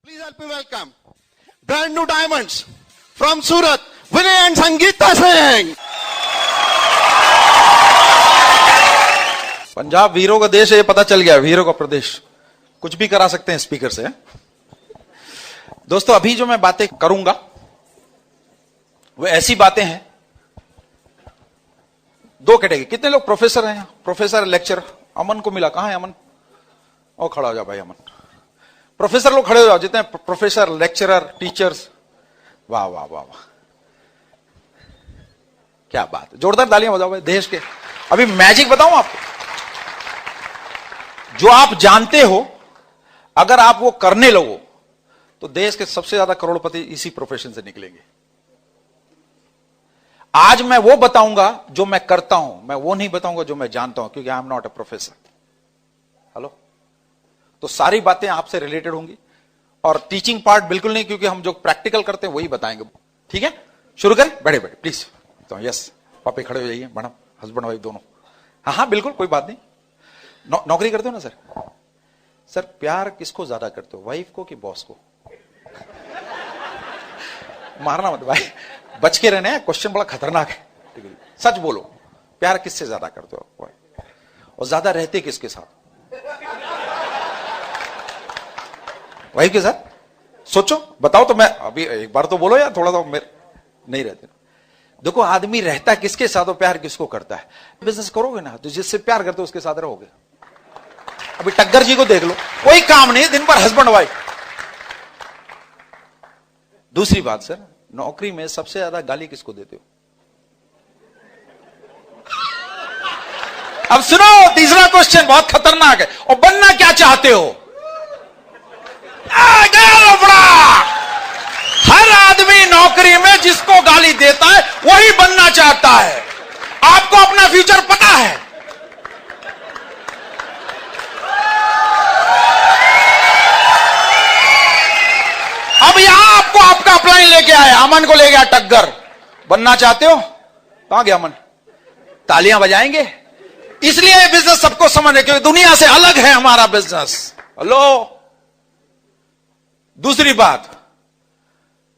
Please help me welcome brand new diamonds from Surat, Vinay and Sangeeta Singh. Punjab वीरों का देश है, ये पता चल गया, वीरों का प्रदेश। कुछ भी करा सकते हैं स्पीकर से। दोस्तों, अभी जो मैं बातें करूंगा वो ऐसी बातें हैं, दो कैटेगरी। कितने लोग प्रोफेसर हैं? Professor, lecture. अमन को मिला, कहां है अमन? और खड़ा हो जाओ भाई अमन। प्रोफेसर लोग खड़े हो जाओ, जितने प्रोफेसर, लेक्चरर, टीचर्स। वाह वाह वाह वाह, क्या बात है। जोरदार तालियां बजाओ भाई देश के। अभी मैजिक बताऊं आपको, जो आप जानते हो, अगर आप वो करने लगो तो देश के सबसे ज्यादा करोड़पति इसी प्रोफेशन से निकलेंगे। आज मैं वो बताऊंगा जो मैं करता हूं, मैं वो नहीं बताऊंगा जो मैं जानता हूं, क्योंकि I am not a professor. Hello, तो सारी बातें आपसे रिलेटेड होंगी, और टीचिंग पार्ट बिल्कुल नहीं, क्योंकि हम जो प्रैक्टिकल करते हैं वही बताएंगे। ठीक है, शुरू करें? बैठे बैठे प्लीज। तो यस, पापे खड़े हो जाइए, मैडम, हस्बैंड वाइफ दोनों। हाँ हाँ बिल्कुल, कोई बात नहीं। नौकरी करते हो ना सर? सर, प्यार किसको ज्यादा करते हो, वाइफ को कि बॉस को? मारना मत भाई, बच के रहने, क्वेश्चन बड़ा खतरनाक है। सच बोलो, प्यार किससे ज्यादा करते हो, और ज्यादा रहते किसके साथ? वाइफ के साथ? सोचो, बताओ तो। मैं अभी एक बार तो बोलो यार, थोड़ा तो मेरे नहीं रहते। देखो, आदमी रहता किसके साथ और प्यार किसको करता है। बिजनेस करोगे ना तो जिससे प्यार करते हो उसके साथ रहोगे। अभी टग्गर जी को देख लो, कोई काम नहीं, दिन भर हस्बैंड वाइफ। दूसरी बात सर, नौकरी में सबसे ज्यादा गाली किसको देते हो? अब सुनो, तीसरा क्वेश्चन बहुत खतरनाक है। और बनना क्या चाहते हो? हर आदमी नौकरी में जिसको गाली देता है वही बनना चाहता है। आपको अपना फ्यूचर पता है। अब यहां आपको आपका अपलाइन लेके आया, अमन को ले गया टक्कर। बनना चाहते हो? कहां गया अमन? तालियां बजाएंगे। इसलिए बिजनेस सबको समझ है, क्योंकि दुनिया से अलग है हमारा बिजनेस। हेलो, दूसरी बात,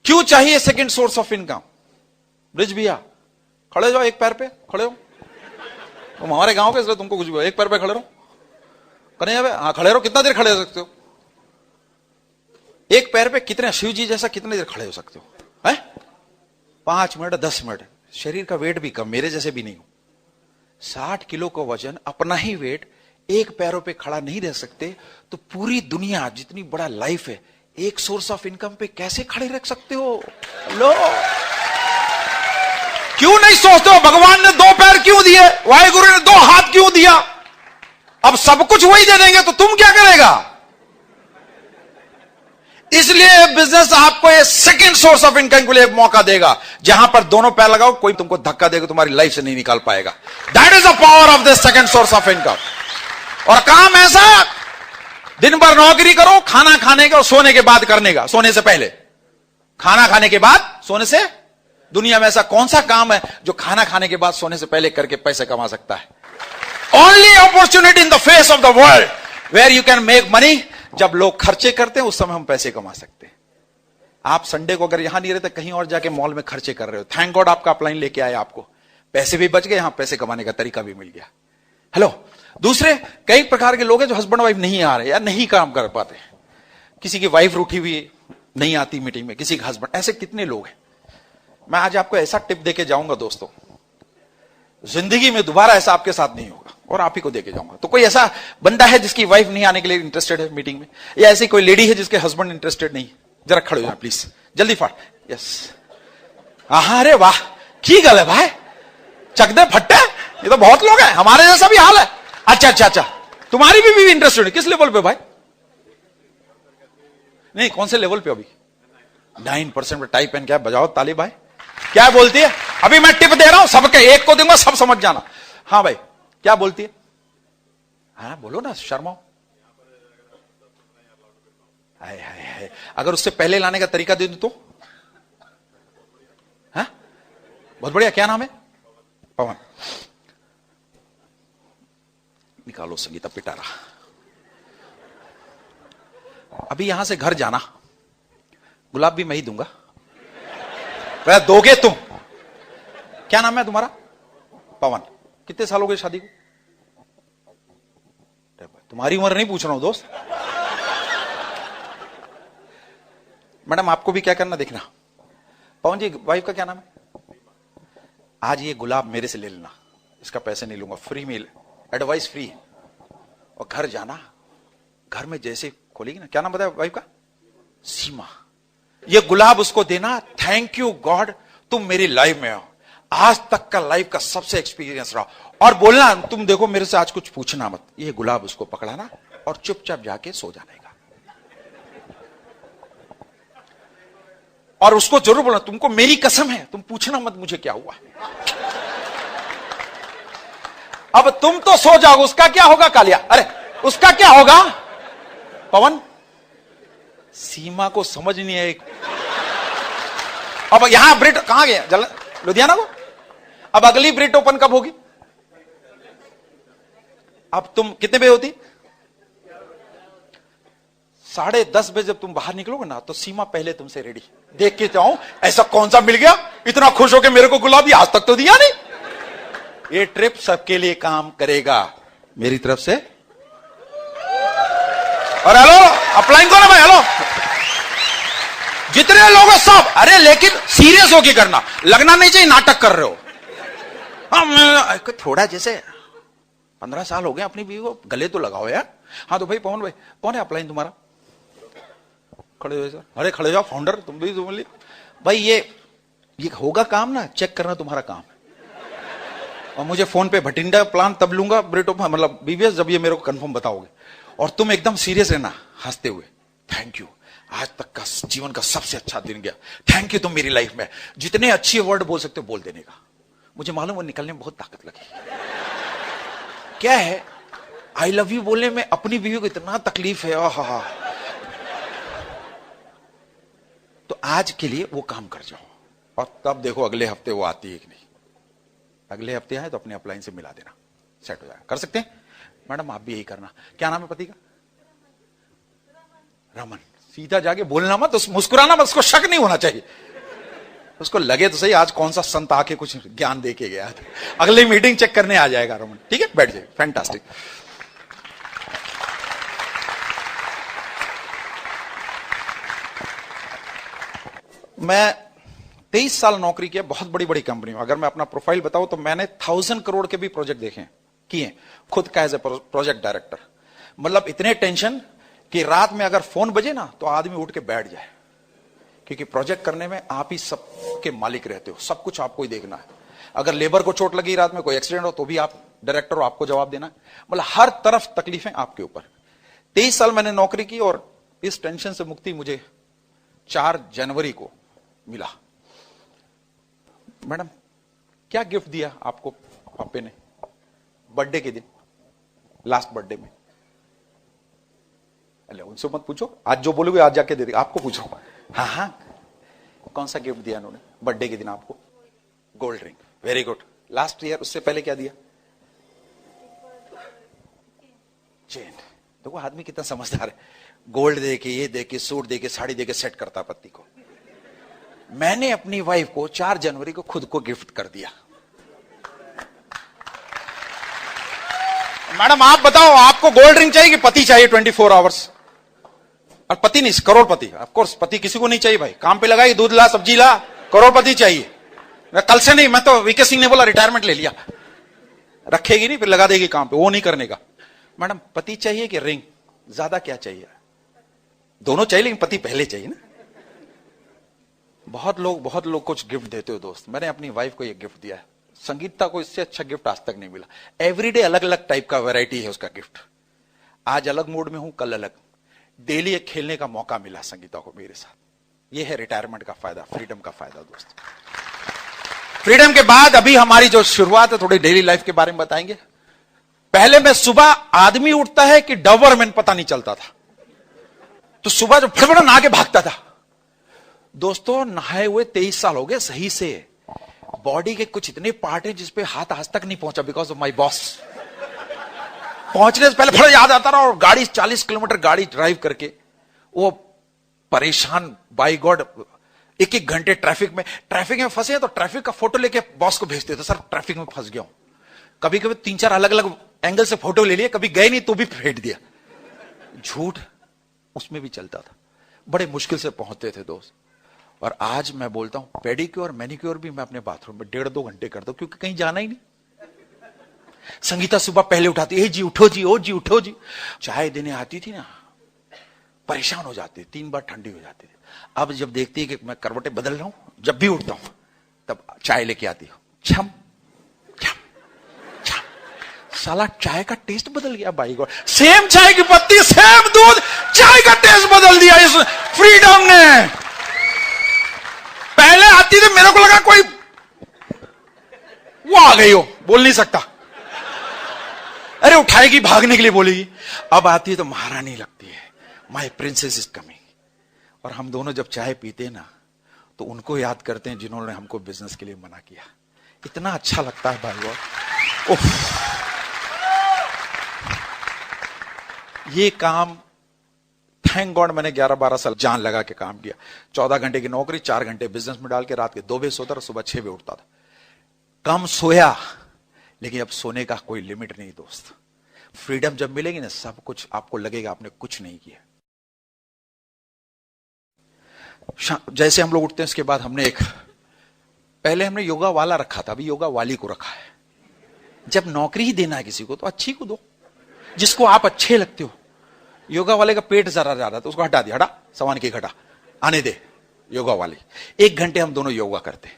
क्यों चाहिए second source of income? Bridge भैया खड़े जाओ, एक पैर पे खड़े हो। तुम हमारे गांव के, इसलिए तुमको कुछ भी, एक पैर पे खड़े रहो। कन्हैया भाई, हाँ खड़े रहो। कितना देर खड़े हो सकते हो? एक पैर पे कितने, शिव जी जैसा कितने देर खड़े हो सकते हो? है 5 मिनट, 10 मिनट। शरीर का वेट भी कम, मेरे जैसे भी नहीं हो। 60 किलो का वजन, अपना ही वेट, एक पैरों पे खड़ा नहीं रह सकते, तो पूरी दुनिया जितनी बड़ा लाइफ है, एक सोर्स ऑफ इनकम पे कैसे खड़े रख सकते हो? लो, क्यों नहीं सोचते हो भगवान ने 2 पैर क्यों दिए, वाहिगुरु ने 2 हाथ क्यों दिया? अब सब कुछ वही दे देंगे तो तुम क्या करेगा? इसलिए बिजनेस आपको ये सेकंड सोर्स ऑफ इनकम के लिए एक मौका देगा, जहां पर दोनों पैर लगाओ, कोई तुमको धक्का देगा तुम्हारी लाइफ से नहीं निकाल पाएगा। That is the power of this second source of income. और काम ऐसा, दिन भर नौकरी करो, खाना खाने का और सोने के बाद करने का। सोने से पहले, खाना खाने के बाद, सोने से। दुनिया में ऐसा कौन सा काम है जो खाना खाने के बाद सोने से पहले करके पैसे कमा सकता है? Only opportunity in the face of the world where you can make money. जब लोग खर्चे करते हैं उस समय हम पैसे कमा सकते हैं। आप संडे को अगर यहां नहीं रहते, कहीं और जाके मॉल में खर्चे कर रहे हो, थैंक गॉड आपका अपलाइन लेके आए, आपको पैसे भी बच गए, यहां पैसे कमाने का तरीका भी मिल गया। हेलो, दूसरे कई प्रकार के लोग हैं जो हस्बैंड वाइफ नहीं आ रहे या नहीं काम कर पाते। किसी की वाइफ रूठी हुई नहीं आती मीटिंग में, किसी का हस्बैंड, ऐसे कितने लोग हैं। मैं आज आपको ऐसा टिप देके जाऊंगा दोस्तों, जिंदगी में दोबारा ऐसा आपके साथ नहीं होगा, और आप ही को देके जाऊंगा। तो कोई ऐसा बंदा है जिसकी वाइफ नहीं आने के लिए इंटरेस्टेड है मीटिंग में, या ऐसी कोई लेडी है जिसके हस्बैंड इंटरेस्टेड नहीं? जरा खड़े हो जाए प्लीज, जल्दी फाट। यस, हाँ, अरे वाह, की गल है भाई, चक दे फट्टे। ये तो बहुत लोग हैं, हमारे जैसा भी हाल है। अच्छा अच्छा अच्छा, तुम्हारी भी इंटरेस्टेड है? किस लेवल पे भाई? नहीं, कौन से लेवल पे? अभी 9% पे टाइप एंड क्या बजाओ ताली भाई। क्या बोलती है? अभी मैं टिप दे रहा हूं, सबके एक को दूंगा, सब समझ जाना। हाँ भाई, क्या बोलती है? हाँ बोलो ना, शर्माओ। हाय हाय हाय, अगर उससे पहले लाने का तरीका दे दूं तो? हाँ, बहुत बढ़िया। क्या नाम है? पवन। निकालो संगीता पिटारा। अभी यहां से घर जाना, गुलाब भी मैं ही दूंगा, वह दोगे तुम। क्या नाम है तुम्हारा? पवन। कितने साल हो गए शादी को? तुम्हारी उम्र नहीं पूछ रहा हूं दोस्त। मैडम आपको भी क्या करना देखना। पवन जी वाइफ का क्या नाम है? आज ये गुलाब मेरे से ले लेना, इसका पैसे नहीं लूंगा, फ्री में, एडवाइस फ्री। और घर जाना, घर में जैसे खोलेगी ना, क्या नाम बताया वाइफ का? सीमा। ये गुलाब उसको देना, थैंक यू गॉड तुम मेरी लाइफ में हो, आज तक का लाइफ का सबसे एक्सपीरियंस रहा। और बोलना तुम देखो मेरे से आज कुछ पूछना मत। ये गुलाब उसको पकड़ाना और चुपचाप जाके सो जाने का। और उसको जरूर बोलना तुमको मेरी कसम है, तुम पूछना मत मुझे क्या हुआ। अब तुम तो सो जाओ, उसका क्या होगा कालिया? अरे उसका क्या होगा? पवन, सीमा को समझ नहीं है। अब यहां ब्रिट कहां गया? लुधियाना को। अब अगली ब्रिट ओपन कब होगी? अब तुम कितने बजे होती? 10:30 बजे जब तुम बाहर निकलोगे ना, तो सीमा पहले तुमसे रेडी। देख के जाओ ऐसा कौन सा मिल गया, इतना खुश होके मेरे को गुलाब आज तक तो दिया नहीं। ये ट्रिप सबके लिए काम करेगा मेरी तरफ से। और हेलो अप्लाइंग करो भाई, हेलो जितने लोग सब। अरे लेकिन सीरियस होके करना, लगना नहीं चाहिए नाटक कर रहे हो। हाँ थोड़ा जैसे 15 साल हो गए अपनी बीवी को, गले तो लगाओ यार। हाँ तो भाई पवन भाई कौन है अप्लाइन तुम्हारा? खड़े हो सर। अरे खड़े जाओ फाउंडर, तुम भी तुम भाई। ये होगा काम ना, चेक करना तुम्हारा काम। और मुझे फोन पे भटिंडा प्लान तब लूंगा ब्रेटो मतलब बीबीएस जब ये मेरे को कंफर्म बताओगे। और तुम एकदम सीरियस रहना हंसते हुए, थैंक यू आज तक का जीवन का सबसे अच्छा दिन गया, थैंक यू तुम मेरी लाइफ में। जितने अच्छे वर्ड बोल सकते हो बोल देने का। मुझे मालूम वो निकलने में बहुत ताकत लगी। क्या है आई लव यू बोलने में अपनी बीवी को इतना तकलीफ है। आहा। तो आज के लिए वो काम कर जाओ और तब देखो अगले हफ्ते वो आती है कि नहीं। अगले हफ्ते आए तो अपने अपलाइन से मिला देना, सेट हो जाएगा। कर सकते हैं मैडम, आप भी यही करना। क्या नाम है पति का? रमन। सीधा जाके बोलना मत, मुस्कुराना मत, उसको शक नहीं होना चाहिए। उसको लगे तो सही आज कौन सा संत आके कुछ ज्ञान दे के गया। अगली मीटिंग चेक करने आ जाएगा रमन। ठीक है बैठ जाइए। फैंटास्टिक। मैं 23 साल नौकरी किया बहुत बड़ी बड़ी कंपनी में। अगर मैं अपना प्रोफाइल बताऊं तो मैंने 1000 करोड़ के भी प्रोजेक्ट देखे किए खुद का एज ए प्रोजेक्ट डायरेक्टर। मतलब इतने टेंशन कि रात में अगर फोन बजे ना तो आदमी उठ के बैठ जाए, क्योंकि प्रोजेक्ट करने में आप ही सब के मालिक रहते हो, सब कुछ आपको ही देखना है। अगर लेबर को चोट लगी रात में, कोई एक्सीडेंट हो तो भी आप डायरेक्टर हो, आपको जवाब देना है। मतलब हर तरफ तकलीफें आपके ऊपर। 23 साल मैंने नौकरी की और इस टेंशन से मुक्ति मुझे 4 जनवरी को मिला। मैडम क्या गिफ्ट दिया आपको पापे ने बर्थडे के दिन, लास्ट बर्थडे में? अरे उनसे मत पूछो, आज जो बोलोगे आज जाके दे देगा। आपको पूछो। हाँ हाँ कौन सा गिफ्ट दिया उन्होंने बर्थडे के दिन आपको? Gold ring. Very good. Last year उससे पहले क्या दिया? चेन। देखो आदमी कितना समझदार है। गोल्ड दे के, ये दे के, सूट दे के, साड़ी दे के सेट करता पति को। मैंने अपनी वाइफ को 4 जनवरी को खुद को गिफ्ट कर दिया। मैडम आप बताओ आपको गोल्ड रिंग चाहिए कि पति चाहिए 24 आवर्स? और पति नहीं, करोड़पति। ऑफ कोर्स पति किसी को नहीं चाहिए भाई, काम पे लगाई, दूध ला, सब्जी ला, करोड़पति चाहिए। कल से नहीं, मैं तो वीके सिंह ने बोला रिटायरमेंट ले लिया। रखेगी नहीं फिर लगा देगी काम पे, वो नहीं करने का। मैडम पति चाहिए कि रिंग? ज्यादा क्या चाहिए? दोनों चाहिए लेकिन पति पहले चाहिए ना। बहुत लोग कुछ गिफ्ट देते हो दोस्त। मैंने अपनी वाइफ को एक गिफ्ट दिया है, संगीता को इससे अच्छा गिफ्ट आज तक नहीं मिला। एवरीडे अलग अलग टाइप का वैरायटी है उसका गिफ्ट। आज अलग मूड में हूं, कल अलग। डेली एक खेलने का मौका मिला संगीता को मेरे साथ। यह है रिटायरमेंट का फायदा, फ्रीडम का फायदा दोस्त। फ्रीडम के बाद अभी हमारी जो शुरुआत है, थोड़ी डेली लाइफ के बारे में बताएंगे। पहले में सुबह आदमी उठता है कि डॉबरमैन पता नहीं चलता था, तो सुबह जो फटफट नहा के भागता था। दोस्तों नहाए हुए 23 साल हो गए सही से। बॉडी के कुछ इतने पार्ट हैं जिसपे हाथ आज तक नहीं पहुंचा बिकॉज ऑफ माई बॉस। पहुंचने से पहले फट याद आता रहा और गाड़ी 40 किलोमीटर गाड़ी ड्राइव करके वो परेशान बाई गॉड, एक एक घंटे ट्रैफिक में फंसे हैं तो ट्रैफिक का फोटो लेके बॉस को भेजते थे, सर ट्रैफिक में फंस गया हूं। कभी कभी 3-4 अलग अलग एंगल से फोटो ले लिए, कभी गए नहीं तो भी फेंक दिया। झूठ उसमें भी चलता था, बड़े मुश्किल से पहुंचते थे दोस्त। और आज मैं बोलता हूं पेडिक्योर मैनिक्योर भी मैं अपने बाथरूम में 1.5-2 घंटे करता हूं, क्योंकि कहीं जाना ही नहीं। संगीता सुबह पहले उठाती, ए जी उठो जी, ओ जी उठो जी। चाय देने आती थी ना, परेशान हो जाती, 3 बार ठंडी हो जाती थी। अब जब देखती है कि मैं करवटें बदल रहा हूं, जब भी उठता हूं तब चाय लेके आती हूं, छम छम छम। साला चाय का टेस्ट बदल गया भाई गॉड। सेम चाय की पत्ती, सेम दूध, चाय का टेस्ट बदल दिया इस फ्रीडम ने। पहले आती थी मेरे को लगा कोई वो आ गई हो, बोल नहीं सकता, अरे उठाएगी भागने के लिए बोलेगी। अब आती है तो महारानी लगती है, माय प्रिंसेस इज कमिंग। और हम दोनों जब चाय पीते हैं ना तो उनको याद करते हैं जिन्होंने हमको बिजनेस के लिए मना किया। इतना अच्छा लगता है भाई गॉड। ये काम थैंक गॉड मैंने 11-12 साल जान लगा के काम किया। 14 घंटे की नौकरी, 4 घंटे बिजनेस में डाल के रात के 2 बजे सोता था, सुबह 6 बजे उठता था। कम सोया, लेकिन अब सोने का कोई लिमिट नहीं दोस्त। फ्रीडम जब मिलेगी ना, सब कुछ आपको लगेगा आपने कुछ नहीं किया। जैसे हम लोग उठते हैं, उसके बाद पहले हमने योगा वाला रखा था, अभी योगा वाली को रखा है। जब नौकरी ही देना है किसी को तो अच्छी को दो, जिसको आप अच्छे लगते हो। योगा वाले का पेट जरा ज्यादा तो उसको हटा दिया, हटा सामान की घटा, आने दे योगा वाले। 1 घंटे हम दोनों योगा करते।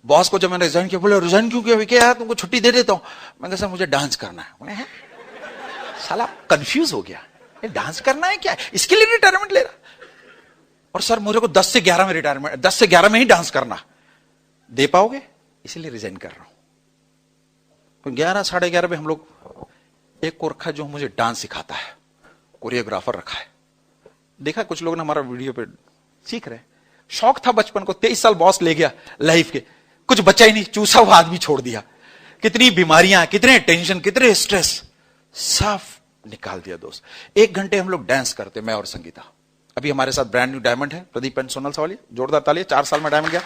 बॉस को जब मैंने रिजाइन किया, बोले रिजाइन क्यों किया? क्या यार तुमको छुट्टी दे देता हूं। मैं कहा सर मुझे डांस करना है। साला कंफ्यूज हो गया, डांस करना है क्या, इसके लिए रिटायरमेंट ले रहा। और सर मुझे को 10 से 11 में रिटायरमेंट, 10 से 11 में ही डांस करना, दे पाओगे? इसलिए रिजाइन कर रहा हूं। तो 11 साढ़े 11 पे हम लोग एक को रखा जो मुझे डांस सिखाता है, कोरियोग्राफर रखा है। देखा कुछ लोग ने हमारा वीडियो पे सीख रहे। शौक था बचपन को, 23 साल बॉस ले गया लाइफ के, कुछ बचा ही नहीं, चूसा हुआ आदमी छोड़ दिया। कितनी बीमारियां, कितने टेंशन, कितने स्ट्रेस, सब निकाल दिया दोस्त। 1 घंटे हम लोग डांस करते, मैं और संगीता। अभी हमारे साथ ब्रांड न्यू डायमंड है, प्रदीप एंड सोनल सवाली, जोरदार ताली। 4 साल में डायमंड गया।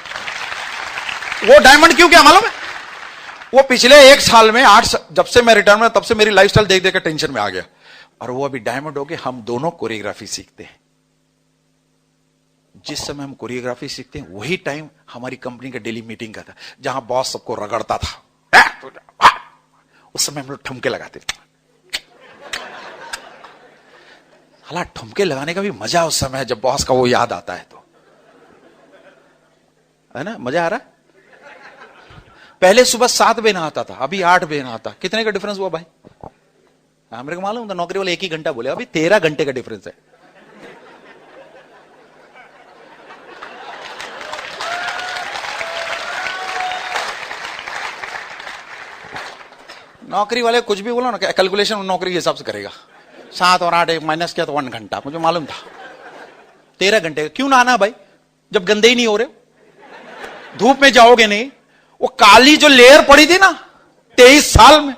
वो डायमंड क्यों क्या मालूम है? वो पिछले 1 साल में जब से मैं रिटायरमेंट, तब से मेरी लाइफस्टाइल देख देख के टेंशन में आ गया। और वो अभी डायमंड हो गए। हम दोनों कोरियोग्राफी सीखते हैं। जिस समय हम कोरियोग्राफी सीखते हैं वही टाइम हमारी कंपनी का डेली मीटिंग का था, जहां बॉस सबको रगड़ता था। उस समय हम लोग ठुमके लगाते थे। हालांकि ठुमके लगाने का भी मजा उस समय, जब बॉस का वो याद आता है तो, है ना, मजा आ रहा है। पहले सुबह 7 बजे नहाता था, अभी 8 बजे नहाता। कितने का डिफरेंस हुआ भाई? मेरे को मालूम था, नौकरी वाले 1 ही घंटा बोले, अभी 13 घंटे का डिफरेंस है। नौकरी वाले कुछ भी बोलो ना, कैलकुलेशन नौकरी के हिसाब से करेगा। 7 और 8 माइनस किया तो 1 घंटा, मुझे मालूम था। 13 घंटे क्यों नहाना भाई, जब गंदे ही नहीं हो रहे, धूप में जाओगे नहीं। वो काली जो लेयर पड़ी थी ना 23 साल में,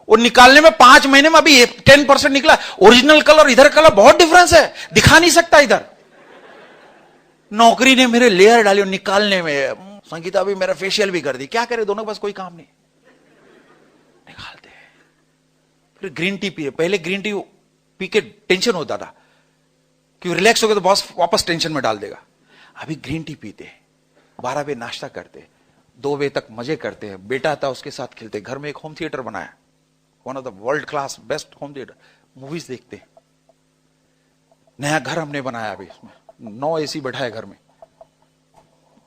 वो निकालने में 5 महीने में अभी 10% निकला। ओरिजिनल कलर इधर कलर बहुत डिफरेंस है, दिखा नहीं सकता इधर। नौकरी ने मेरे लेयर डाली और निकालने में। संगीता भी मेरा फेशियल भी कर दी। क्या करे, दोनों के पास कोई काम नहीं, निकालते। फिर ग्रीन टी पिए। पहले ग्रीन टी पी के टेंशन होता था कि रिलैक्स हो गया तो बॉस वापस टेंशन में डाल देगा। अभी ग्रीन टी पीते, 12 बजे नाश्ता करते, 2 बजे तक मजे करते हैं। बेटा था उसके साथ खेलते। घर में एक होम थिएटर बनाया, one of the world class best home theatre. Movies देखते। नया घर हमने बनाया अभी, इसमें 9 एसी बैठा है घर में।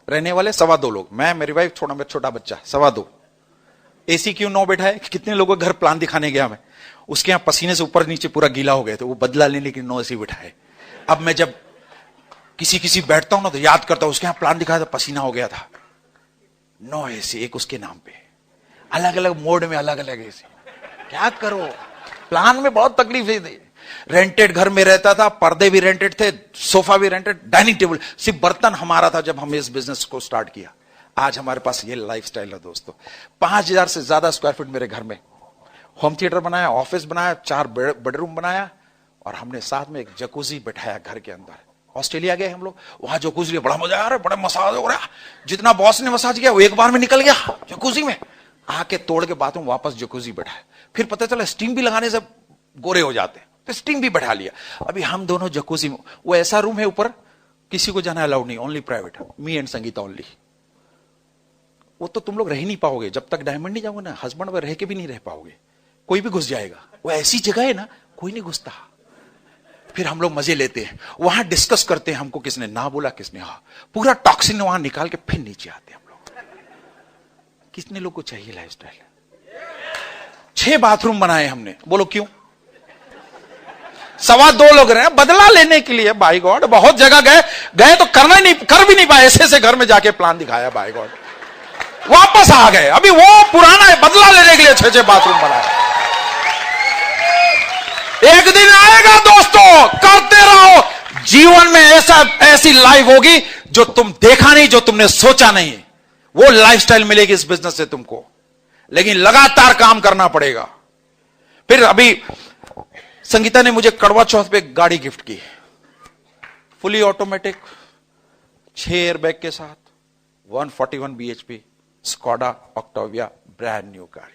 रहने वाले 2.25 लोग, मैं, मेरी वाइफ, छोटा बच्चा, 2.25। एसी क्यों 9 बैठा है? कितने लोगों का घर प्लान दिखाने गया मैं, उसके यहां पसीने से ऊपर नीचे पूरा गीला हो गए थे, वो बदला लेने के 9 एसी बैठा है। अब मैं जब किसी बैठता हूं ना तो याद करता हूं, उसके यहां प्लान दिखाया था, पसीना हो गया था। 9 एसी एक उसके नाम पे, अलग अलग मोड में अलग अलग एसी। क्या करो, प्लान में बहुत तकलीफ थी। रेंटेड घर में रहता था, पर्दे भी रेंटेड थे, सोफा भी रेंटेड, डाइनिंग टेबल, सिर्फ बर्तन हमारा था जब हमने इस बिजनेस को स्टार्ट किया। आज हमारे पास ये लाइफस्टाइल है दोस्तों। 5000 से ज्यादा स्क्वायर फीट मेरे घर में होम थिएटर बनाया, ऑफिस बनाया, 4 बेडरूम बनाया, और हमने साथ में एक जकूजी बैठाया घर के अंदर। ऑस्ट्रेलिया गए हम लोग, वहां जकूजी बड़ा मजा आ रहा है, बड़ा मसाज हो रहा है। जितना बॉस ने मसाज किया वो एक बार में निकल गया जकूजी में, आके तोड़ के बाथरूम वापस जकूजी बैठा। फिर पता चला स्टीम भी लगाने से गोरे हो जाते हैं, तो स्टीम भी बैठा लिया। अभी हम दोनों जकूजी में, वो ऐसा रूम है ऊपर, किसी को जाना अलाउड नहीं, only private, me and Sangeeta only. वो तो तुम लोग रह ही नहीं पाओगे जब तक डायमंड नहीं जाओगे ना, हस्बैंड में रह के भी नहीं रह पाओगे, कोई भी घुस जाएगा। वो ऐसी जगह है ना, कोई नहीं घुसता। फिर हम लोग मजे लेते हैं, वहां डिस्कस करते हैं, हमको किसने ना बोला किसने हाँ, पूरा टॉक्सिन वहां निकाल के फिर नीचे आते हैं हम लोग। कितने लोग को चाहिए लाइफस्टाइल? 6 बाथरूम बनाए हमने, बोलो क्यों? 2.25 लोग रहे, बदला लेने के लिए। बाय गॉड, बहुत जगह गए तो करना ही नहीं, कर भी नहीं पाए, ऐसे घर में जाके प्लान दिखाया, बाय गॉड वापस आ गए। अभी वो पुराना है, बदला लेने के लिए 6 बाथरूम बनाए। एक दिन आएगा दोस्तों, करते रहो, जीवन में ऐसी लाइफ होगी जो तुम देखा नहीं, जो तुमने सोचा नहीं, वो लाइफस्टाइल मिलेगी इस बिजनेस से तुमको। लेकिन लगातार काम करना पड़ेगा। फिर अभी संगीता ने मुझे करवा चौथ पे गाड़ी गिफ्ट की, फुली ऑटोमेटिक, 6 एयरबैग के साथ, 141 bhp Skoda Octavia, brand new गाड़ी।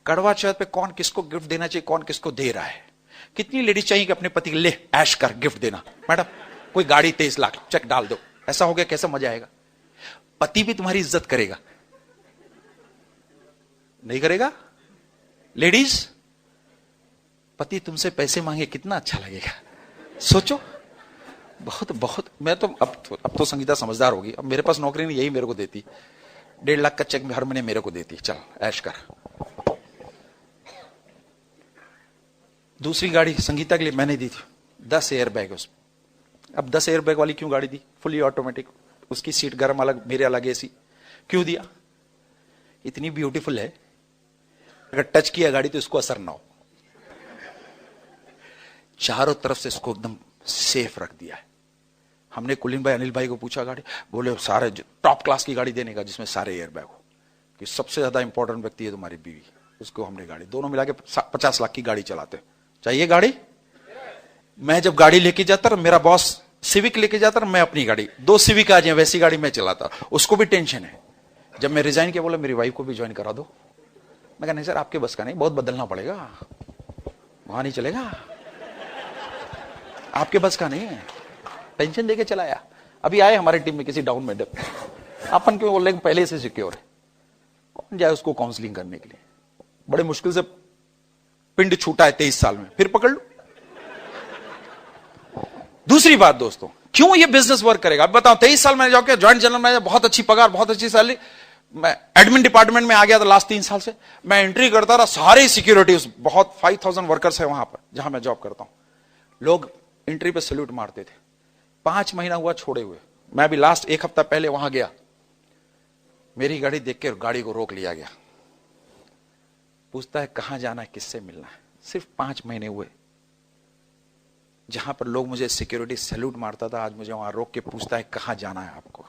करवा चौथ पे कौन किसको गिफ्ट देना चाहिए, कौन किसको दे रहा है? कितनी लेडीज चाहिए कि अपने पति के ले ऐश कर गिफ्ट देना? मैडम कोई गाड़ी 23 लाख चेक डाल दो, ऐसा हो गया, कैसा मजा आएगा? पति भी तुम्हारी इज्जत करेगा, नहीं करेगा? लेडीज, पति तुमसे पैसे मांगे कितना अच्छा लगेगा, सोचो। बहुत बहुत, मैं तो अब तो संगीता समझदार होगी, अब मेरे पास नौकरी नहीं, यही मेरे को देती, 1.5 लाख का चेक हर महीने मेरे को देती, चल ऐश कर। दूसरी गाड़ी संगीता के लिए मैंने दी थी, 10 एयरबैग उसमें। अब 10 एयरबैग वाली क्यों गाड़ी दी? फुली ऑटोमेटिक, उसकी सीट गर्म अलग, मेरे अलग एसी। क्यों दिया? इतनी ब्यूटीफुल है, अगर टच किया गाड़ी तो इसको असर ना हो। चारों तरफ से इसको एकदम सेफ रख दिया है। हमने कुलीन भाई, अनिल भाई को पूछा गाड़ी, बोले सारे टॉप क्लास की गाड़ी देने का जिसमें सारे एयरबैग हो, कि सबसे ज्यादा इंपॉर्टेंट व्यक्ति है तुम्हारी बीवी, उसको हमने गाड़ी, दोनों मिला के 50 लाख की गाड़ी चलाते। चाहिए गाड़ी? मैं जब गाड़ी लेके जाता था, मेरा बॉस सिविक लेके जाता था, मैं अपनी गाड़ी, 2 सिविक आ जाए वैसी गाड़ी मैं चलाता, उसको भी टेंशन है। जब मैं रिजाइन किया, बोला मेरी वाइफ को भी ज्वाइन करा दो। मैं कहा नहीं सर, आपके बस का नहीं, बहुत बदलना पड़ेगा, वहां नहीं चलेगा, आपके बस का नहीं है। पेंशन देके चलाया। अभी आए हमारे टीम में किसी डाउन में, अपन क्यों बोल रहे पहले से सिक्योर है, कौन जाए उसको काउंसलिंग करने के लिए? बड़े मुश्किल से पिंड छूटा है 23 साल में, फिर पकड़ लो। दूसरी बात दोस्तों, क्यों ये बिजनेस वर्क करेगा? अब बताओ, 23 साल मैंने जॉब किया, ज्वाइंट जनरल मैनेजर, बहुत अच्छी पगार, बहुत अच्छी सैलरी। मैं एडमिन डिपार्टमेंट में आ गया था लास्ट 3 साल से, मैं एंट्री करता रहा, सारे सिक्योरिटीज, बहुत 5000 वर्कर्स है वहां पर जहां मैं जॉब करता हूं, लोग एंट्री पे सैल्यूट मारते थे। 5 महीना हुआ छोड़े हुए, मैं अभी लास्ट 1 हफ्ता पहले वहां गया, मेरी गाड़ी देख के गाड़ी को रोक लिया गया, पूछता है कहां जाना है, किससे मिलना है। सिर्फ 5 महीने हुए, जहां पर लोग मुझे सिक्योरिटी सैल्यूट मारता था, आज मुझे वहां रोक के पूछता है कहां जाना है आपको।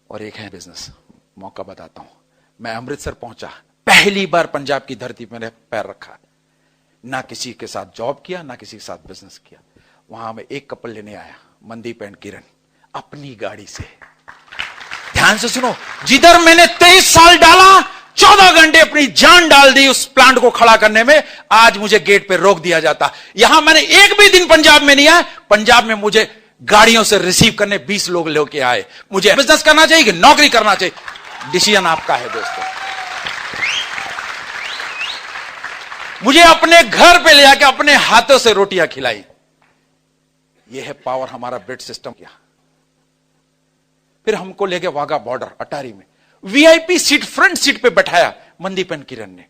और एक है बिजनेस, मौका बताता हूं, मैं अमृतसर पहुंचा, पहली बार पंजाब की धरती पर मैंने पैर रखा, ना किसी के साथ जॉब किया, ना किसी के साथ बिजनेस किया। वहां मैं एक कपल लेने आया, मनदीप एंड किरण, अपनी गाड़ी से। ध्यान से सुनो, जिधर मैंने 23 साल डाला, 14 घंटे अपनी जान डाल दी उस प्लांट को खड़ा करने में, आज मुझे गेट पे रोक दिया जाता। यहां मैंने एक भी दिन पंजाब में नहीं आया, पंजाब में मुझे गाड़ियों से रिसीव करने 20 लोग लेके आए। मुझे बिजनेस करना चाहिए कि नौकरी करना चाहिए, डिसीजन आपका है दोस्तों। मुझे अपने घर पे ले आके अपने हाथों से रोटियां खिलाई। यह है पावर हमारा ब्रिड सिस्टम का। फिर हमको लेके वाघा बॉर्डर अटारी में वीआईपी सीट, फ्रंट सीट पे बैठाया मनदीप एंड किरण ने।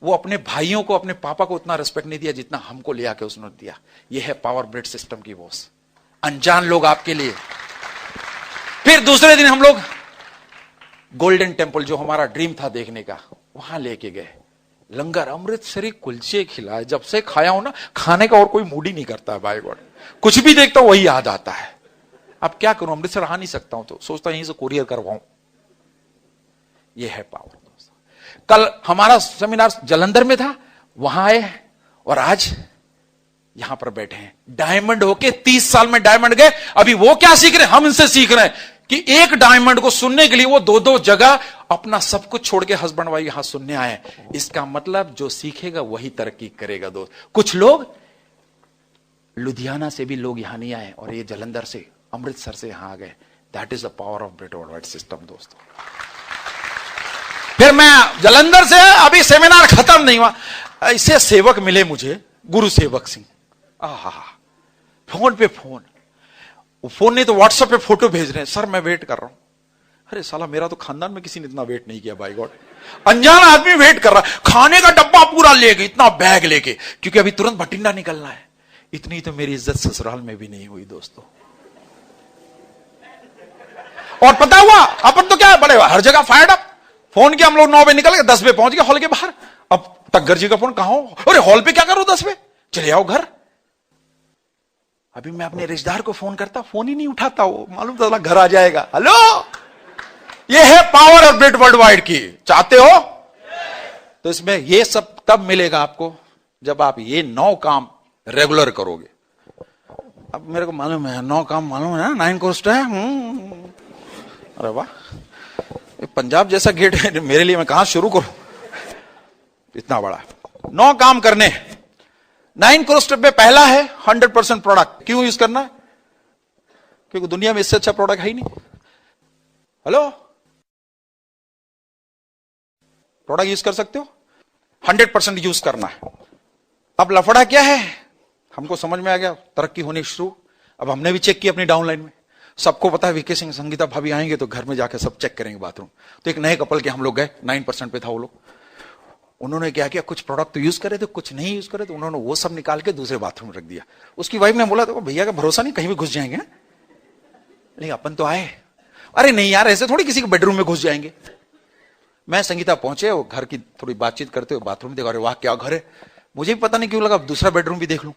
वो अपने भाइयों को, अपने पापा को उतना रिस्पेक्ट नहीं दिया जितना हमको ले आके उसने दिया। यह है पावर ब्रिड सिस्टम की बॉस, अनजान लोग आपके लिए। फिर दूसरे दिन हम लोग गोल्डन टेंपल, जो हमारा ड्रीम था देखने का, वहां लेके गए। लंगर, अमृतसरी कुलचे खिलाए, जब से खाया हूं ना, खाने का और कोई मूड ही नहीं करता है बाय गॉड। कुछ भी देखता हूं वही याद आता है। अब क्या करूं, अमृतसर आ नहीं सकता हूं तो सोचता यहीं से कुरियर करवाऊं। यह है पावर दोस्तों। कल हमारा सेमिनार जलंधर में था, वहां आए, और आज यहां पर बैठे हैं, डायमंड होके 30 साल में डायमंड गए, अभी वो क्या सीख रहे हैं, हम इनसे सीख रहे हैं कि एक डायमंड को सुनने के लिए वो दो दो जगह अपना सब कुछ छोड़ के हस्बैंड वाइफ यहां सुनने आए हैं। इसका मतलब जो सीखेगा वही तरक्की करेगा दोस्त। कुछ लोग लुधियाना से भी लोग यहां नहीं आए और ये जलंधर से, अमृतसर से यहां आ गए। That is the power of Britt World Wide system दोस्तों। फिर मैं जलंधर से, अभी सेमिनार खत्म नहीं हुआ, ऐसे सेवक मिले मुझे, गुरु सेवक सिंह, आहा, फोन पे फोन नहीं तो व्हाट्सएप पे फोटो भेज रहे हैं, सर मैं वेट कर रहा हूं। अरे साला, मेरा तो खानदान में किसी ने इतना वेट नहीं किया, बाय गॉड। अनजान आदमी वेट कर रहा है, खाने का डब्बा पूरा लेके, इतना बैग लेके, क्योंकि अभी तुरंत भटिंडा निकलना है। इतनी तो मेरी इज्जत ससुराल में भी नहीं हुई दोस्तों। और पता हुआ, अपन तो क्या है, बड़े हर जगह फायर्ड अप। फोन किया हम लोग 9 बजे निकल गए, 10 बजे पहुंच गए हॉल के बाहर। अब टग्गर जी का फोन, कहां हो? अरे हॉल पे क्या करो 10 बजे, चले आओ घर। अभी मैं अपने रिश्तेदार को फोन करता, फोन ही नहीं उठाता, वो मालूम था घर आ जाएगा। हेलो, ये है power of Britt World wide की। चाहते हो तो इसमें ये सब तब मिलेगा आपको जब आप ये 9 काम रेगुलर करोगे। अब मेरे को मालूम है 9 काम मालूम है ना, 9 कोर्स है। अरे वाह, पंजाब जैसा गेट है मेरे लिए, मैं कहां शुरू करूं, इतना बड़ा 9 काम करने। 9 करोड़ स्टेप में पहला है 100% प्रोडक्ट। क्यों यूज करना है? क्योंकि दुनिया में इससे अच्छा प्रोडक्ट है ही नहीं। हेलो, प्रोडक्ट यूज कर सकते हो, 100% यूज करना है। अब लफड़ा क्या है, हमको समझ में आ गया, तरक्की होनी शुरू। अब हमने भी चेक किया अपनी डाउनलाइन में, सबको पता है वीके सिंह संगीता भाभी आएंगे तो घर में जाकर सब चेक करेंगे बाथरूम। तो एक नए कपल के हम लोग गए, 9% पे था वो लोग। उन्होंने क्या किया, कुछ प्रोडक्ट तो यूज करे थे, कुछ नहीं यूज करे, तो उन्होंने वो सब निकाल के दूसरे बाथरूम रख दिया। उसकी वाइफ ने बोला, तो भैया का भरोसा नहीं, कहीं भी घुस जाएंगे। नहीं, अपन तो आए। अरे नहीं यार, ऐसे थोड़ी किसी के बेडरूम में घुस जाएंगे। मैं संगीता पहुंचे, वो घर की थोड़ी बातचीत करते हुए बाथरूम देखा, अरे वाह क्या घर है। मुझे भी पता नहीं क्यों लगा दूसरा बेडरूम भी देख लूं।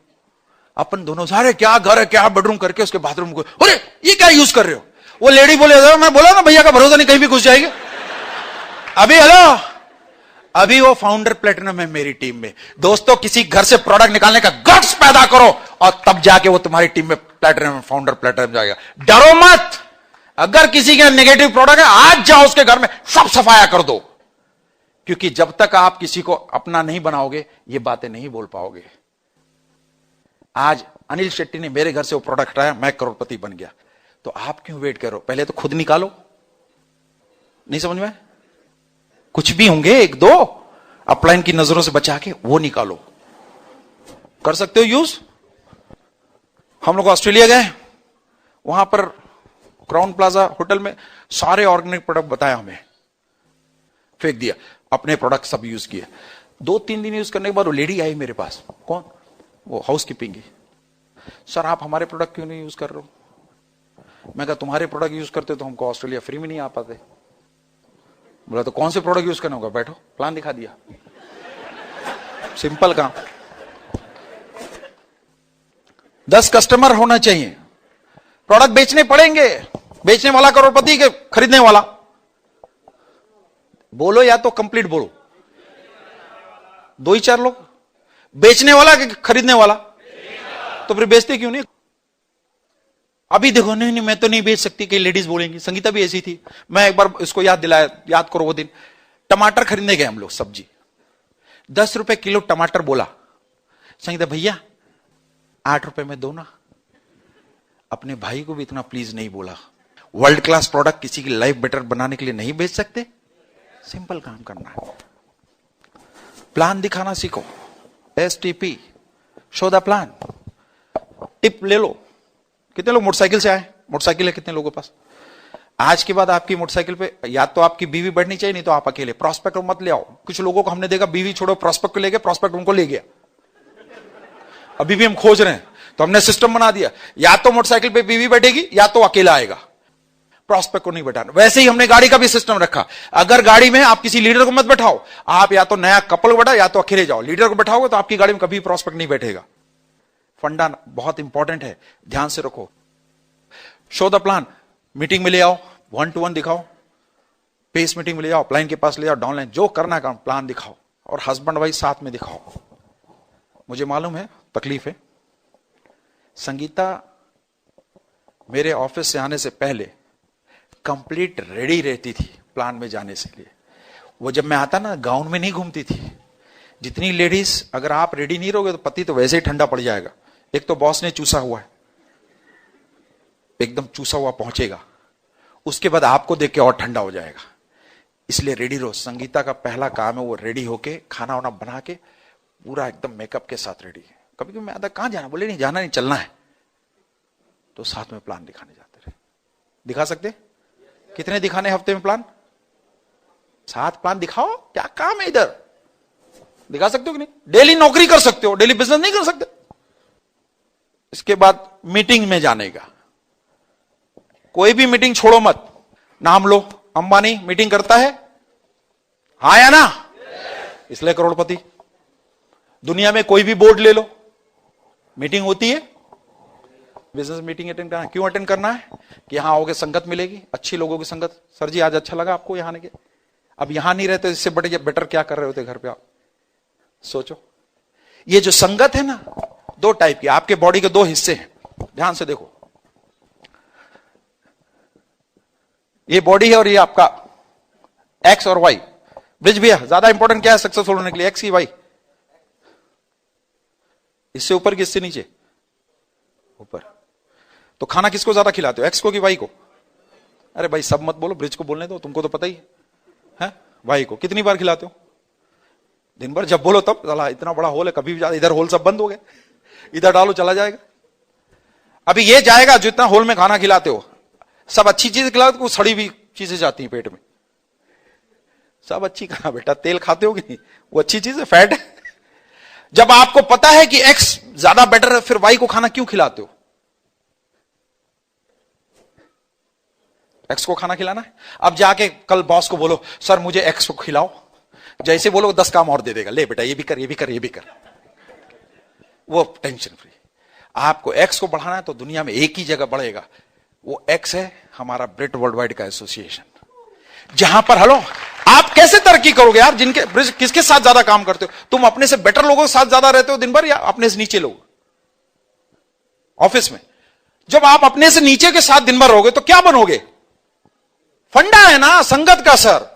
अपन दोनों सारे क्या घर है, क्या बेडरूम करके उसके बाथरूम को, अरे ये क्या यूज कर रहे हो? वो लेडी बोले, मैं बोला ना भैया का भरोसा नहीं, कहीं भी घुस जाएंगे। अभी हेलो, अभी वो फाउंडर प्लेटिनम है मेरी टीम में। दोस्तों, किसी घर से प्रोडक्ट निकालने का गट्स पैदा करो और तब जाके वो तुम्हारी टीम में प्लेटिनम, फाउंडर प्लेटिनम जाएगा। डरो मत, अगर किसी के नेगेटिव प्रोडक्ट है, आज जाओ उसके घर में सब सफाया कर दो। क्योंकि जब तक आप किसी को अपना नहीं बनाओगे, ये बातें नहीं बोल पाओगे। आज अनिल शेट्टी ने मेरे घर से वो प्रोडक्ट आया, मैं करोड़पति बन गया। तो आप क्यों वेट करो, पहले तो खुद निकालो। नहीं समझ में? कुछ भी होंगे 1-2 अपलाइन की नजरों से बचा के वो निकालो। कर सकते हो यूज। हम लोग ऑस्ट्रेलिया गए, वहां पर क्राउन प्लाजा होटल में सारे ऑर्गेनिक प्रोडक्ट बताया, हमें फेंक दिया। अपने प्रोडक्ट सब यूज किए। 2-3 दिन यूज करने के बाद वो लेडी आई मेरे पास। कौन? वो हाउसकीपिंग की। सर आप हमारे प्रोडक्ट क्यों नहीं यूज कर रहे हो? मैं कहा तुम्हारे प्रोडक्ट यूज करते तो हमको ऑस्ट्रेलिया फ्री में नहीं आ पाते। बोला तो कौन से प्रोडक्ट यूज करना होगा? बैठो, प्लान दिखा दिया। सिंपल काम। 10 कस्टमर होना चाहिए, प्रोडक्ट बेचने पड़ेंगे। बेचने वाला करोड़पति के खरीदने वाला बोलो, या तो कंप्लीट बोलो। 2 ही 4 लोग। बेचने वाला कि खरीदने वाला? तो फिर बेचते क्यों नहीं? अभी देखो, नहीं मैं तो नहीं बेच सकती, कई लेडीज बोलेंगी। संगीता भी ऐसी थी। मैं एक बार इसको याद दिलाया, याद करो वो दिन। टमाटर खरीदने गए हम लोग, सब्जी 10 रुपए किलो टमाटर। बोला संगीता, भैया 8 रुपए में दो ना। अपने भाई को भी इतना प्लीज नहीं बोला। वर्ल्ड क्लास प्रोडक्ट किसी की लाइफ बेटर बनाने के लिए नहीं बेच सकते। सिंपल काम करना है, प्लान दिखाना सीखो। STP, show the plan. Tip ले लो। कितने लोग मोटरसाइकिल से आए? मोटरसाइकिल है कितने लोगों के पास? आज के बाद आपकी मोटरसाइकिल पे या तो आपकी बीवी बैठनी चाहिए, नहीं तो आप अकेले। प्रॉस्पेक्ट मत ले आओ। कुछ लोगों को हमने देखा, बीवी छोड़ो प्रॉस्पेक्ट को ले गए, प्रॉस्पेक्ट उनको ले गया। अभी भी हम खोज रहे हैं, तो हमने सिस्टम बना दिया, या तो मोटरसाइकिल पे बीवी बैठेगी या तो अकेला आएगा, प्रॉस्पेक्ट को नहीं बैठाना। वैसे ही हमने गाड़ी का भी सिस्टम रखा। अगर गाड़ी में आप किसी लीडर को मत बैठाओ, आप या तो नया कपल बैठा या तो अकेले जाओ। लीडर को बैठाओगे तो आपकी गाड़ी में कभी प्रॉस्पेक्ट नहीं बैठेगा। फंडा बहुत इंपॉर्टेंट है, ध्यान से रखो। Show the plan. मीटिंग में ले आओ, 1-to-1 दिखाओ, पेस मीटिंग में ले जाओ, अपलाइन के पास ले जाओ, डाउनलाइन जो करना है प्लान दिखाओ, और हस्बैंड वाइफ साथ में दिखाओ। मुझे मालूम है तकलीफ है, संगीता मेरे ऑफिस से आने से पहले कंप्लीट रेडी रहती थी प्लान में जाने से लिए। वो जब मैं आता ना, गाउन में नहीं घूमती थी। जितनी लेडीज, अगर आप रेडी नहीं रहोगे तो पति तो वैसे ही ठंडा पड़ जाएगा। एक तो बॉस ने चूसा हुआ है, एकदम चूसा हुआ पहुंचेगा, उसके बाद आपको देख के और ठंडा हो जाएगा। इसलिए रेडी रहो। संगीता का पहला काम है वो रेडी होके खाना वाना बना के पूरा एकदम मेकअप के साथ रेडी है। कभी कभी मैं आता, कहां जाना? बोले नहीं जाना, नहीं चलना है। तो साथ में प्लान दिखाने जाते रहे। दिखा सकते? कितने दिखाने हफ्ते में प्लान? 7 प्लान दिखाओ। क्या काम है इधर? दिखा सकते हो कि नहीं? डेली नौकरी कर सकते हो, डेली बिजनेस नहीं कर सकते। इसके बाद मीटिंग में जाने का। कोई भी मीटिंग छोड़ो मत। नाम लो, अंबानी मीटिंग करता है, हाँ या ना? इसलिए करोड़पति। दुनिया में कोई भी बोर्ड ले लो, मीटिंग होती है। बिजनेस मीटिंग अटेंड करना, क्यों अटेंड करना है? कि यहां आओगे संगत मिलेगी, अच्छी लोगों की संगत। सर जी आज अच्छा लगा आपको यहां आने के। अब यहां नहीं रहते, इससे बेटर क्या कर रहे होते घर पे आप? सोचो। ये जो संगत है ना, 2 टाइप की। आपके बॉडी के 2 हिस्से हैं, ध्यान से देखो। ये बॉडी है और ये आपका एक्स और वाई। ब्रिज भैया, ज्यादा इंपॉर्टेंट क्या है सक्सेसफुल होने के लिए, एक्स की वाई? इससे ऊपर कि इससे नीचे? ऊपर। तो खाना किसको ज्यादा खिलाते हो, एक्स को कि वाई को? अरे भाई सब मत बोलो, ब्रिज को बोलने दो, तुमको तो पता ही है। वाई को कितनी बार खिलाते हो दिन भर? जब बोलो तब। साला इतना बड़ा होल है, कभी भी जाए इधर होल सब बंद हो गए, इधर डालो चला जाएगा। अभी ये जाएगा जितना होल में खाना खिलाते हो। सब अच्छी चीज खिलाते हो, सड़ी हुई चीजें जाती हैं पेट में। सब अच्छी कहां बेटा, तेल खाते हो कि नहीं? वो अच्छी चीज है, फैट है। जब आपको पता है कि एक्स ज्यादा बेटर है, फिर वाई को खाना क्यों खिलाते हो? एक्स को खाना खिलाना है। अब जाके कल बॉस को बोलो, सर मुझे एक्स को खिलाओ। जैसे बोलो 10 काम और दे देगा। ले बेटा ये भी कर, ये भी कर, ये भी कर। वो टेंशन फ्री। आपको एक्स को बढ़ाना है तो दुनिया में एक ही जगह बढ़ेगा, वो एक्स है हमारा ब्रिट वर्ल्ड वाइड का एसोसिएशन। जहां पर हेलो, आप कैसे तरक्की करोगे यार? किसके साथ ज्यादा काम करते हो तुम? अपने से बेटर लोगों के साथ ज्यादा रहते हो दिन भर, या अपने से नीचे लोग ऑफिस में? जब आप अपने से नीचे के साथ दिन भर रहोगे तो क्या बनोगे? फंडा है ना संगत का। सर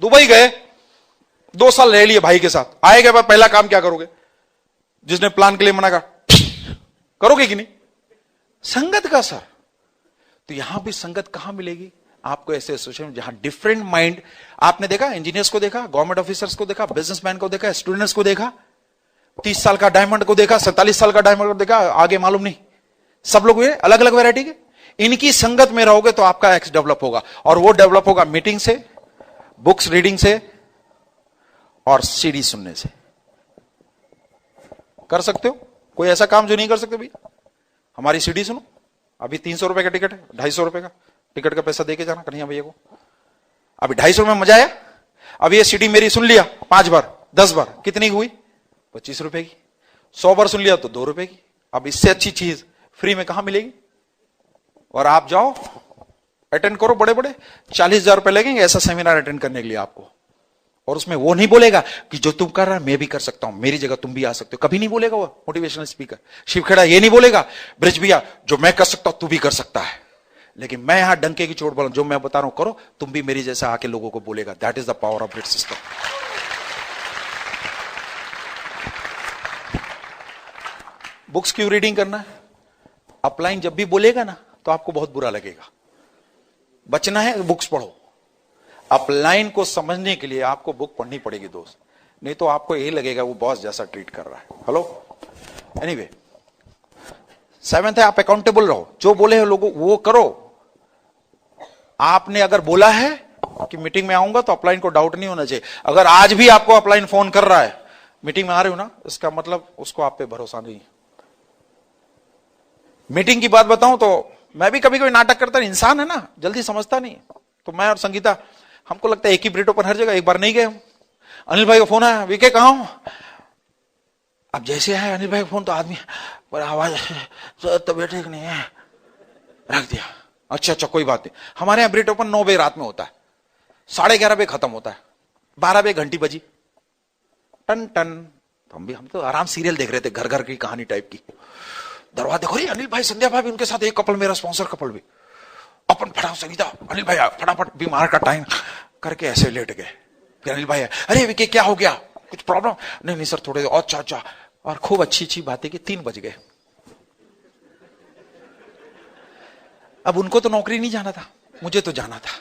दुबई गए, 2 साल रह लिए भाई के साथ, आए के बाद पहला काम क्या करोगे? जिसने प्लान के लिए मना कर करोगे कि नहीं? संगत का। सर तो यहां भी संगत कहां मिलेगी आपको? ऐसे एसोसिएशन जहां डिफरेंट माइंड। आपने देखा इंजीनियर्स को देखा, गवर्नमेंट ऑफिसर्स को देखा, बिजनेसमैन को देखा, स्टूडेंट्स को देखा, 30 साल का डायमंड को देखा, 47 साल का डायमंड को देखा, आगे मालूम नहीं। सब लोग ये अलग अलग वैरायटी के। इनकी संगत में रहोगे तो आपका एक्स डेवलप होगा, और वो डेवलप होगा मीटिंग से, बुक्स रीडिंग से और सीडी सुनने से। कर सकते हो? कोई ऐसा काम जो नहीं कर सकते भैया? हमारी सीडी सुनो। अभी 300 रुपए का टिकट है, 250 रुपए का टिकट का पैसा देके जाना कन्हैया भैया को। अभी 250 में मजा आया। अब ये सीडी मेरी सुन लिया 5 बार 10 बार, कितनी हुई? 25 रुपए की। 100 बार सुन लिया तो 2 रुपए की। अब इससे अच्छी चीज फ्री में कहां मिलेगी? और आप जाओ अटेंड करो, बड़े बड़े 40,000 रुपए लगेंगे ऐसा सेमिनार अटेंड करने के लिए आपको। और उसमें वो नहीं बोलेगा कि जो तुम कर रहा है मैं भी कर सकता हूं, मेरी जगह तुम भी आ सकते हो। कभी नहीं बोलेगा वो मोटिवेशनल स्पीकर शिवखेड़ा। ये नहीं बोलेगा ब्रिज भैया जो मैं कर सकता हूं तू भी कर सकता है। लेकिन मैं यहां डंके की चोट बोलूं, जो मैं बता रहा हूं करो, तुम भी मेरी जैसा आके लोगों को बोलेगा। That is the power of Britt system. Books क्यों रीडिंग करना है? अपलाइन जब भी बोलेगा ना तो आपको बहुत बुरा लगेगा। बचना है बुक्स पढ़ो। अपलाइन को समझने के लिए आपको बुक पढ़नी पड़ेगी दोस्त, नहीं तो आपको यही लगेगा वो बॉस जैसा ट्रीट कर रहा है। हेलो एनीवे, 7th है आप अकाउंटेबल रहो। जो बोले हैं लोगों वो करो। आपने अगर बोला है कि मीटिंग में आऊंगा तो अपलाइन को डाउट नहीं होना चाहिए। अगर आज भी आपको अपलाइन फोन कर रहा है मीटिंग में आ रहे हो ना, इसका मतलब उसको आप पे भरोसा नहीं है। मीटिंग की बात बताऊं तो मैं भी कभी कभी नाटक करता, इंसान है ना, जल्दी समझता नहीं। तो मैं और संगीता हमको लगता है एक ही ब्रिट ओपन हर जगह, एक बार नहीं गए हम। अनिल भाई का फोन आया, वीके कहां हूं? अब जैसे आया अनिल भाई का फोन तो आदमी पर आवाज, तबियत ठीक नहीं है, रख दिया। अच्छा कोई बात नहीं। हमारे यहां ब्रिट ओपन 9 बजे रात में होता है, 11:30 बजे खत्म होता है। 12 बजे घंटी बजी, टन टन तो हम तो आराम सीरियल देख रहे थे, घर घर की कहानी टाइप की। दरवाजा देखो, अनिल भाई, संध्या भाभी, उनके साथ एक कपल, मेरा स्पॉन्सर कपल भी। अपन फटाफट संगीता, अनिल भाई फटाफट, बीमार का टाइम करके ऐसे लेट गए। फिर अनिल भाई, अरे विकी क्या हो गया, कुछ प्रॉब्लम? नहीं नहीं सर, थोड़े, अच्छा। और खूब अच्छी अच्छी बातें की। 3 बज गए। अब उनको तो नौकरी नहीं जाना था, मुझे तो जाना था।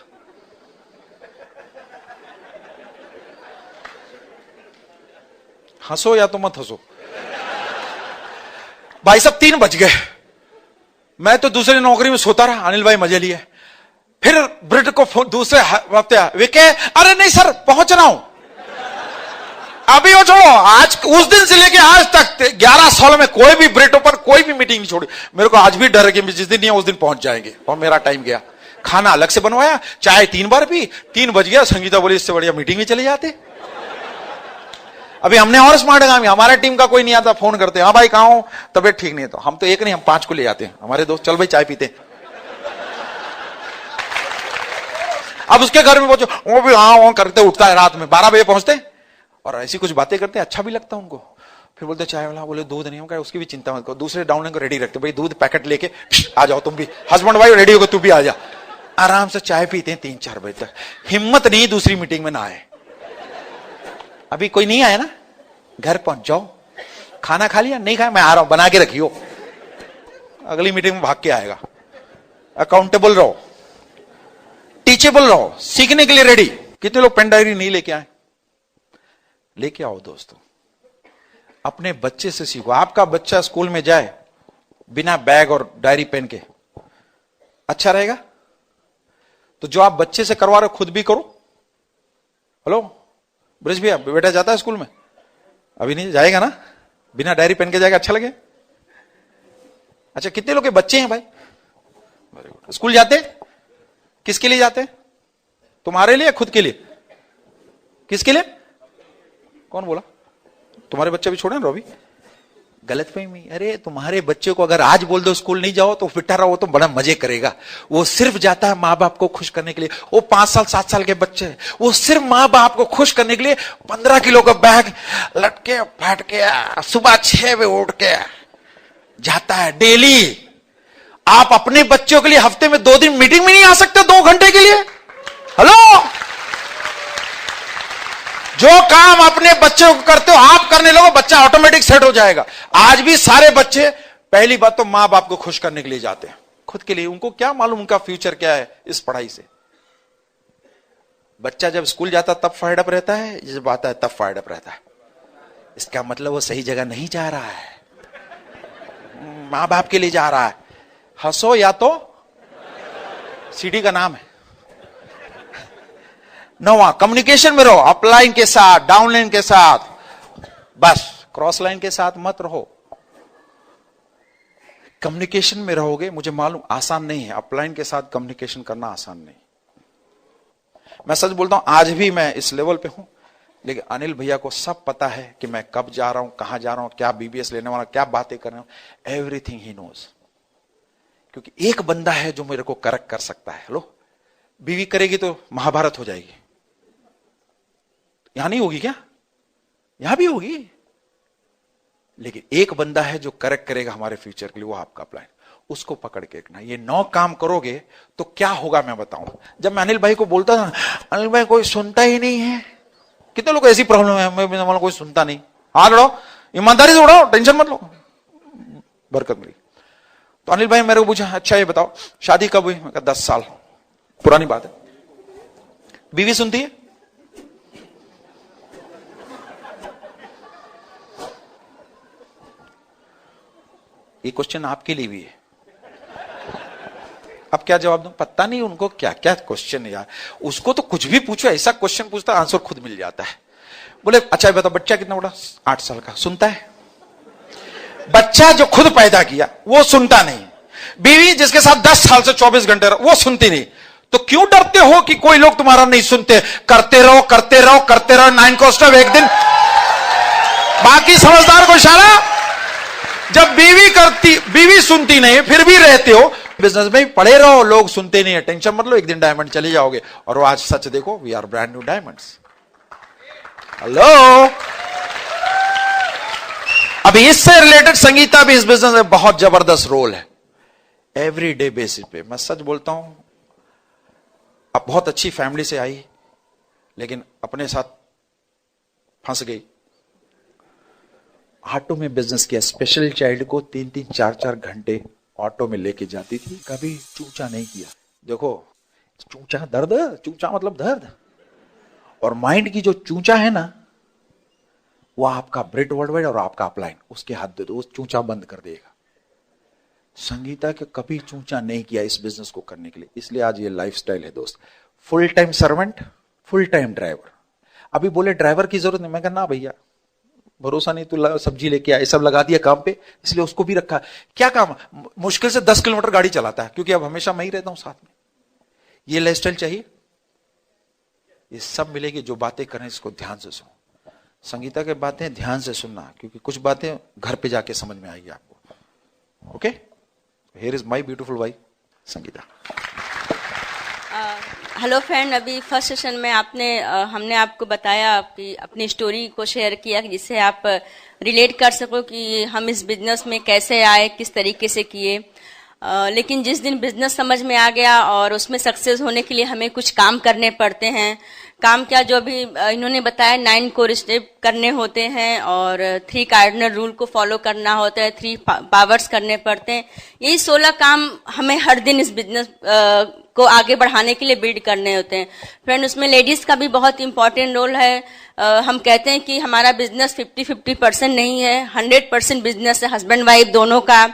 हंसो या तो मत हंसो भाई साहब। 3 बज गए, मैं तो दूसरी नौकरी में सोता रहा, अनिल भाई मजे लिए। फिर ब्रिट को दूसरे हफ्ते, विके, अरे नहीं सर पहुंच रहा हूं अभी। वो छोड़ो, आज उस दिन से लेके आज तक 11 साल में कोई भी ब्रिटो पर कोई भी मीटिंग नहीं छोड़ी। मेरे को आज भी डर है कि जिस दिन नहीं है उस दिन पहुंच जाएंगे, और मेरा टाइम गया। खाना अलग से बनवाया, चाय 3 बार पी, 3 बज गया। संगीता बोली इससे बढ़िया मीटिंग में चले जाते। अभी हमने और स्मार्ट काम, हमारे टीम का कोई नहीं आता, फोन करते, हाँ भाई कहां हो, तबियत ठीक नहीं है। तो हम तो एक नहीं, हम 5 को ले जाते हैं हमारे दोस्त, चल भाई चाय पीते। अब उसके घर में पहुंचो, वो भी हाँ करते, उठता है रात में 12 बजे पहुंचते, और ऐसी कुछ बातें करते, अच्छा भी लगता उनको। फिर बोलते चाय वाला, बोले दूध नहीं होगा, उसकी भी चिंता मत करो, दूसरे डाउन को रेडी रखते, भाई दूध पैकेट लेके आ जाओ तुम भी, हस्बैंड वाइफ रेडी होगा, तू भी आ जा। आराम से चाय पीते हैं 3-4 बजे तक। हिम्मत नहीं दूसरी मीटिंग में ना आए। अभी कोई नहीं आया ना, घर पहुंच जाओ, खाना खा लिया, नहीं खाया, मैं आ रहा हूं, बना के रखियो, अगली मीटिंग में भाग के आएगा। अकाउंटेबल रहो, टीचेबल रहो, सीखने के लिए रेडी। कितने लोग पेन डायरी नहीं लेके आए? लेके आओ दोस्तों, अपने बच्चे से सीखो। आपका बच्चा स्कूल में जाए बिना बैग और डायरी पेन के, अच्छा रहेगा? तो जो आप बच्चे से करवा रहे हो खुद भी करो। हेलो ब्रिज भैया, बेटा जाता है स्कूल में? अभी नहीं जाएगा ना, बिना डायरी पेन के जाएगा, अच्छा लगे? अच्छा, कितने लोग के बच्चे हैं भाई? Very good. स्कूल जाते? किसके लिए जाते हैं? तुम्हारे लिए, खुद के लिए? किसके लिए? कौन बोला? तुम्हारे बच्चे भी छोड़े ना रवि? गलतफहमी। अरे तुम्हारे बच्चे को अगर आज बोल दो स्कूल नहीं जाओ तो फिटा रहो, तो बड़ा मजे करेगा। वो सिर्फ जाता है माँ बाप को खुश करने के लिए। वो 5 साल 7 साल के बच्चे हैं, वो सिर्फ माँ बाप को खुश करने के लिए 15 किलो का बैग लटके फट के सुबह 6 बजे उठ के जाता है डेली। आप अपने बच्चों के लिए हफ्ते में 2 दिन मीटिंग में नहीं आ सकते 2 घंटे के लिए? हेलो, जो काम अपने बच्चों को करते हो आप करने लगो, बच्चा ऑटोमेटिक सेट हो जाएगा। आज भी सारे बच्चे पहली बात तो मां बाप को खुश करने के लिए जाते हैं, खुद के लिए। उनको क्या मालूम उनका फ्यूचर क्या है इस पढ़ाई से। बच्चा जब स्कूल जाता तब फायर्ड अप रहता है, जब आता है तब फायर्ड अप रहता है। इसका मतलब वो सही जगह नहीं जा रहा है, मां बाप के लिए जा रहा है। हंसो या तो सीडी का नाम है। 9वां, कम्युनिकेशन में रहो, अपलाइन के साथ, डाउनलाइन के साथ, बस क्रॉस लाइन के साथ मत रहो। कम्युनिकेशन में रहोगे, मुझे मालूम आसान नहीं है, अपलाइन के साथ कम्युनिकेशन करना आसान नहीं। मैं सच बोलता हूं, आज भी मैं इस लेवल पे हूं, लेकिन अनिल भैया को सब पता है कि मैं कब जा रहा हूं, कहां जा रहा हूं, क्या बीबीएस लेने वाला, क्या बातें कर रहा हूं, एवरीथिंग ही नोज। क्योंकि एक बंदा है जो मेरे को करेक्ट कर सकता है। लो, बीवी करेगी तो महाभारत हो जाएगी। यहां नहीं होगी क्या? यहां भी होगी, लेकिन एक बंदा है जो करेक्ट करेगा हमारे फ्यूचर के लिए, वो आपका प्लान। उसको पकड़ के रखना। ये 9 काम करोगे तो क्या होगा मैं बताऊं। जब मैं अनिल भाई को बोलता था, अनिल भाई कोई सुनता ही नहीं है। कितने लोग ऐसी प्रॉब्लम है, मैं कोई सुनता नहीं। हाथ उड़ाओ, ईमानदारी से उड़ाओ, टेंशन मत लो, बरकत मिली। तो अनिल भाई मेरे को पूछा, अच्छा ये बताओ शादी कब हुई? मैं कहा 10 साल पुरानी बात है। बीवी सुनती है? ये क्वेश्चन आपके लिए भी है। अब क्या जवाब दूं? पता नहीं उनको क्या क्या क्वेश्चन है यार। उसको तो कुछ भी पूछो, ऐसा क्वेश्चन पूछता है आंसर खुद मिल जाता है। बोले अच्छा बताओ बच्चा कितना बड़ा? 8 साल का। सुनता है? बच्चा जो खुद पैदा किया वो सुनता नहीं। बीवी जिसके साथ 10 साल से 24 घंटे वो सुनती नहीं। तो क्यों डरते हो कि कोई लोग तुम्हारा नहीं सुनते? करते रहो करते रहो करते रहो, 9 कॉस्ट ऑफ एक दिन। बाकी समझदार को इशारा। जब बीवी सुनती नहीं फिर भी रहते हो बिजनेस में, पड़े रहो, लोग सुनते नहीं है, टेंशन मत लो, एक दिन डायमंड चले जाओगे। और वो आज सच देखो, we are brand new diamonds. Hello, अभी इससे रिलेटेड संगीता भी इस बिजनेस में बहुत जबरदस्त रोल है। एवरीडे बेसिस पे मैं सच बोलता हूं, अब बहुत अच्छी फैमिली से आई, लेकिन अपने साथ फंस गई। ऑटो में बिजनेस किया, स्पेशल चाइल्ड को 3-3, 4-4 घंटे ऑटो में लेके जाती थी, कभी चूचा नहीं किया। देखो चूचा दर्द, चूचा मतलब दर्द, और माइंड की जो चूचा है ना, वो आपका ब्रेड वर्ल्डवाइड और आपका अपलाइन, उसके हाथ दे दो, वो चूचा बंद कर देगा। संगीता के कभी चूचा नहीं किया इस बिजनेस को करने के लिए, इसलिए आज ये लाइफस्टाइल है दोस्त। Full time servant, full time driver. अभी बोले ड्राइवर की जरूरत नहीं, मैं कहा ना भैया भरोसा नहीं, तू सब्जी लेके आए, सब लगा दिया काम पे, इसलिए उसको भी रखा। क्या काम, मुश्किल से 10 किलोमीटर गाड़ी चलाता है, क्योंकि अब हमेशा मैं ही रहता हूं साथ में। ये लाइफस्टाइल चाहिए, ये सब मिलेगी। जो बातें करें इसको ध्यान से सुनो, संगीता के बातें ध्यान से सुनना, क्योंकि कुछ बातें घर पे जाके समझ में आएगी आपको। Okay, here is my beautiful wife Sangeeta. Hello friend, अभी फर्स्ट सेशन में हमने आपको बताया कि अपनी स्टोरी को शेयर किया, जिससे आप रिलेट कर सको कि हम इस बिजनेस में कैसे आए, किस तरीके से किए। लेकिन जिस दिन बिजनेस समझ में आ गया और उसमें सक्सेस होने के लिए हमें कुछ काम करने पड़ते हैं। काम क्या, जो अभी इन्होंने बताया 9 कोर स्टेप करने होते हैं और 3 कार्डिनल रूल को फॉलो करना होता है, 3 पावर्स करने पड़ते हैं। यही 16 काम हमें हर दिन इस बिजनेस को आगे बढ़ाने के लिए बिल्ड करने होते हैं। फ्रेंड, उसमें लेडीज का भी बहुत इंपॉर्टेंट रोल है। हम कहते हैं कि हमारा बिजनेस 50-50% नहीं है, 100% बिजनेस है हस्बैंड वाइफ दोनों का।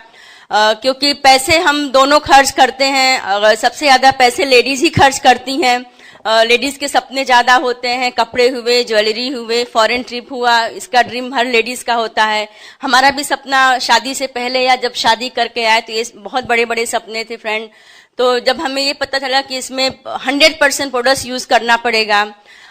क्योंकि पैसे हम दोनों खर्च करते हैं, सबसे ज्यादा पैसे लेडीज ही खर्च करती हैं। लेडीज के सपने ज्यादा होते हैं, कपड़े हुए, ज्वेलरी हुए, फॉरेन ट्रिप हुआ, इसका ड्रीम हर लेडीज का होता है। हमारा भी सपना शादी से पहले या जब शादी करके आए तो ये बहुत बड़े बड़े सपने थे फ्रेंड। तो जब हमें ये पता चला कि इसमें 100% प्रोडक्ट्स यूज करना पड़ेगा।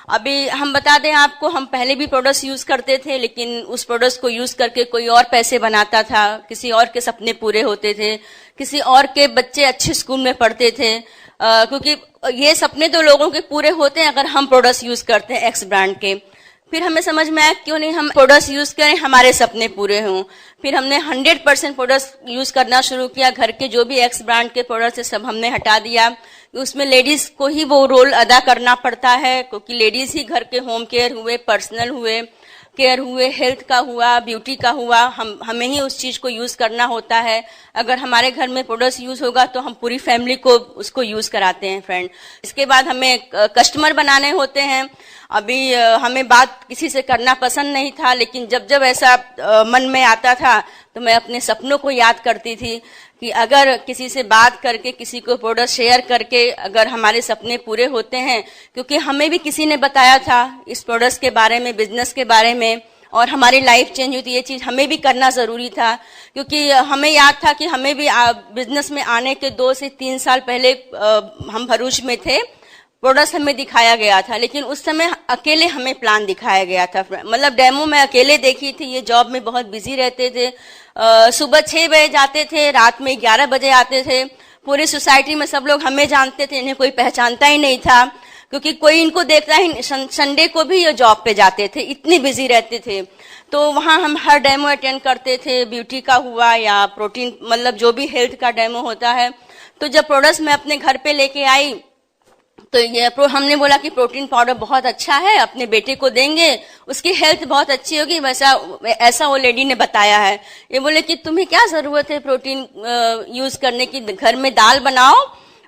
अभी हम बता दें आपको, हम पहले भी प्रोडक्ट्स यूज करते थे, लेकिन उस प्रोडक्ट्स को यूज करके कोई और पैसे बनाता था, किसी और के सपने पूरे होते थे, किसी और के बच्चे अच्छे स्कूल में पढ़ते थे। क्योंकि ये सपने तो लोगों के पूरे होते हैं अगर हम प्रोडक्ट्स यूज करते हैं एक्स ब्रांड के। फिर हमें समझ में आया क्यों नहीं हम प्रोडक्ट्स यूज करें, हमारे सपने पूरे हों। फिर हमने 100% प्रोडक्ट्स यूज करना शुरू किया। घर के जो भी एक्स ब्रांड के प्रोडक्ट्स है सब हमने हटा दिया। उसमें लेडीज को ही वो रोल अदा करना पड़ता है, क्योंकि लेडीज ही घर के होम केयर हुए, पर्सनल हुए केयर हुए, हेल्थ का हुआ, ब्यूटी का हुआ, हमें ही उस चीज को यूज करना होता है। अगर हमारे घर में प्रोडक्ट्स यूज होगा तो हम पूरी फैमिली को उसको यूज कराते हैं फ्रेंड। इसके बाद हमें कस्टमर बनाने होते हैं। अभी हमें बात किसी से करना पसंद नहीं था, लेकिन जब जब ऐसा मन में आता था तो मैं अपने सपनों को याद करती थी कि अगर किसी से बात करके, किसी को प्रोडक्ट शेयर करके अगर हमारे सपने पूरे होते हैं, क्योंकि हमें भी किसी ने बताया था इस प्रोडक्ट्स के बारे में, बिजनेस के बारे में, और हमारी लाइफ चेंज हुई थी। ये चीज हमें भी करना जरूरी था, क्योंकि हमें याद था कि हमें भी बिजनेस में आने के 2 से 3 साल पहले हम भरूच में थे, प्रोडक्ट्स हमें दिखाया गया था, लेकिन उस समय अकेले हमें प्लान दिखाया गया था। मतलब डेमो में अकेले देखी थी। ये जॉब में बहुत बिजी रहते थे, सुबह 6 बजे जाते थे, रात में 11 बजे आते थे। पूरी सोसाइटी में सब लोग हमें जानते थे, इन्हें कोई पहचानता ही नहीं था, क्योंकि कोई इनको देखता ही। संडे को भी ये जॉब पे जाते थे, इतनी बिजी रहते थे। तो वहां हम हर डेमो अटेंड करते थे, ब्यूटी का हुआ या प्रोटीन, मतलब जो भी हेल्थ का डेमो होता है। तो जब प्रोडक्ट्स मैं अपने घर पे लेके आई तो ये हमने बोला कि प्रोटीन पाउडर बहुत अच्छा है, अपने बेटे को देंगे, उसकी हेल्थ बहुत अच्छी होगी, ऐसा वो लेडी ने बताया है। ये बोले कि तुम्हें क्या जरूरत है प्रोटीन यूज करने की, घर में दाल बनाओ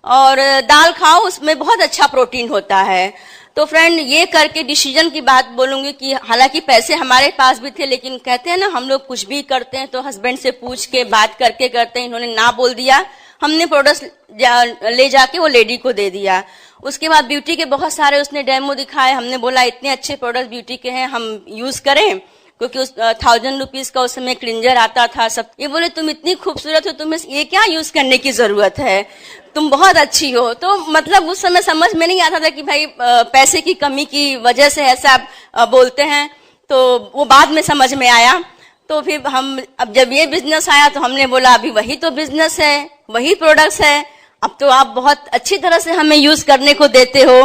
और दाल खाओ, उसमें बहुत अच्छा प्रोटीन होता है। तो फ्रेंड, ये करके डिसीजन की बात बोलूंगी कि हालांकि पैसे हमारे पास भी थे, लेकिन कहते हैं ना हम लोग कुछ भी करते हैं तो हस्बैंड से पूछ के बात करके करते हैं। इन्होंने ना बोल दिया, हमने प्रोडक्ट्स ले जाके वो लेडी को दे दिया। उसके बाद ब्यूटी के बहुत सारे उसने डेमो दिखाए। हमने बोला इतने अच्छे प्रोडक्ट ब्यूटी के हैं, हम यूज करें, क्योंकि उस 1000 रुपीज का उस समय क्लिंजर आता था सब। ये बोले तुम इतनी खूबसूरत हो, तुम्हें ये क्या यूज करने की जरूरत है, तुम बहुत अच्छी हो। तो मतलब उस समय समझ में नहीं आता था कि भाई पैसे की कमी की वजह से ऐसा बोलते हैं, तो वो बाद में समझ में आया। तो फिर अब जब ये बिजनेस आया तो हमने बोला अभी वही तो बिजनेस है, वही प्रोडक्ट्स है, अब तो आप बहुत अच्छी तरह से हमें यूज करने को देते हो।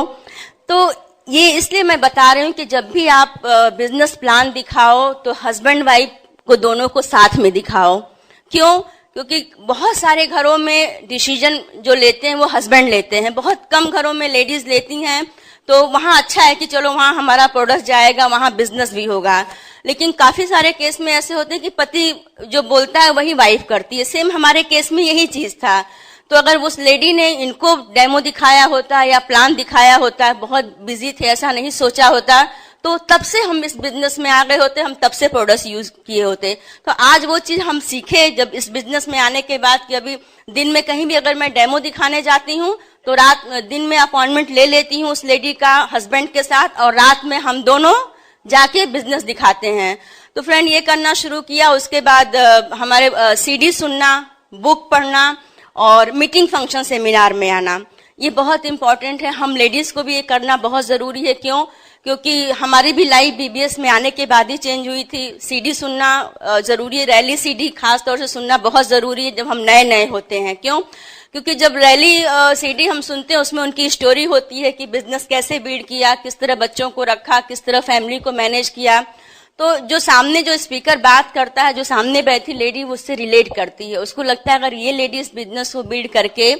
तो ये इसलिए मैं बता रही हूँ कि जब भी आप बिजनेस प्लान दिखाओ तो हस्बैंड वाइफ को दोनों को साथ में दिखाओ। क्यों? क्योंकि बहुत सारे घरों में डिसीजन जो लेते हैं वो हस्बैंड लेते हैं, बहुत कम घरों में लेडीज लेती हैं। तो वहाँ अच्छा है कि चलो वहाँ हमारा प्रोडक्ट जाएगा, वहाँ बिजनेस भी होगा। लेकिन काफी सारे केस में ऐसे होते हैं कि पति जो बोलता है वही वाइफ करती है। सेम हमारे केस में यही चीज था। तो अगर उस लेडी ने इनको डेमो दिखाया होता या प्लान दिखाया होता, बहुत बिजी थे, ऐसा नहीं सोचा होता, तो तब से हम इस बिजनेस में आ गए होते, हम तब से प्रोडक्ट्स यूज किए होते। तो आज वो चीज हम सीखे जब इस बिजनेस में आने के बाद कि अभी दिन में कहीं भी अगर मैं डेमो दिखाने जाती हूँ तो दिन में अपॉइंटमेंट ले लेती हूँ उस लेडी का हस्बैंड के साथ, और रात में हम दोनों जाके बिजनेस दिखाते हैं। तो फ्रेंड ये करना शुरू किया। उसके बाद हमारे सीडी सुनना, बुक पढ़ना और मीटिंग फंक्शन सेमिनार में आना, ये बहुत इंपॉर्टेंट है। हम लेडीज को भी ये करना बहुत जरूरी है। क्यों? क्योंकि हमारी भी लाइफ बीबीएस में आने के बाद ही चेंज हुई थी। सीडी सुनना जरूरी है, रैली सीडी खास तौर से सुनना बहुत जरूरी है जब हम नए नए होते हैं। क्यों? क्योंकि जब रैली सीडी हम सुनते हैं उसमें उनकी स्टोरी होती है कि बिजनेस कैसे बिल्ड किया, किस तरह बच्चों को रखा, किस तरह फैमिली को मैनेज किया। तो जो सामने जो स्पीकर बात करता है, जो सामने बैठी लेडी वो उससे रिलेट करती है, उसको लगता है अगर ये लेडी इस बिजनेस को बिल्ड करके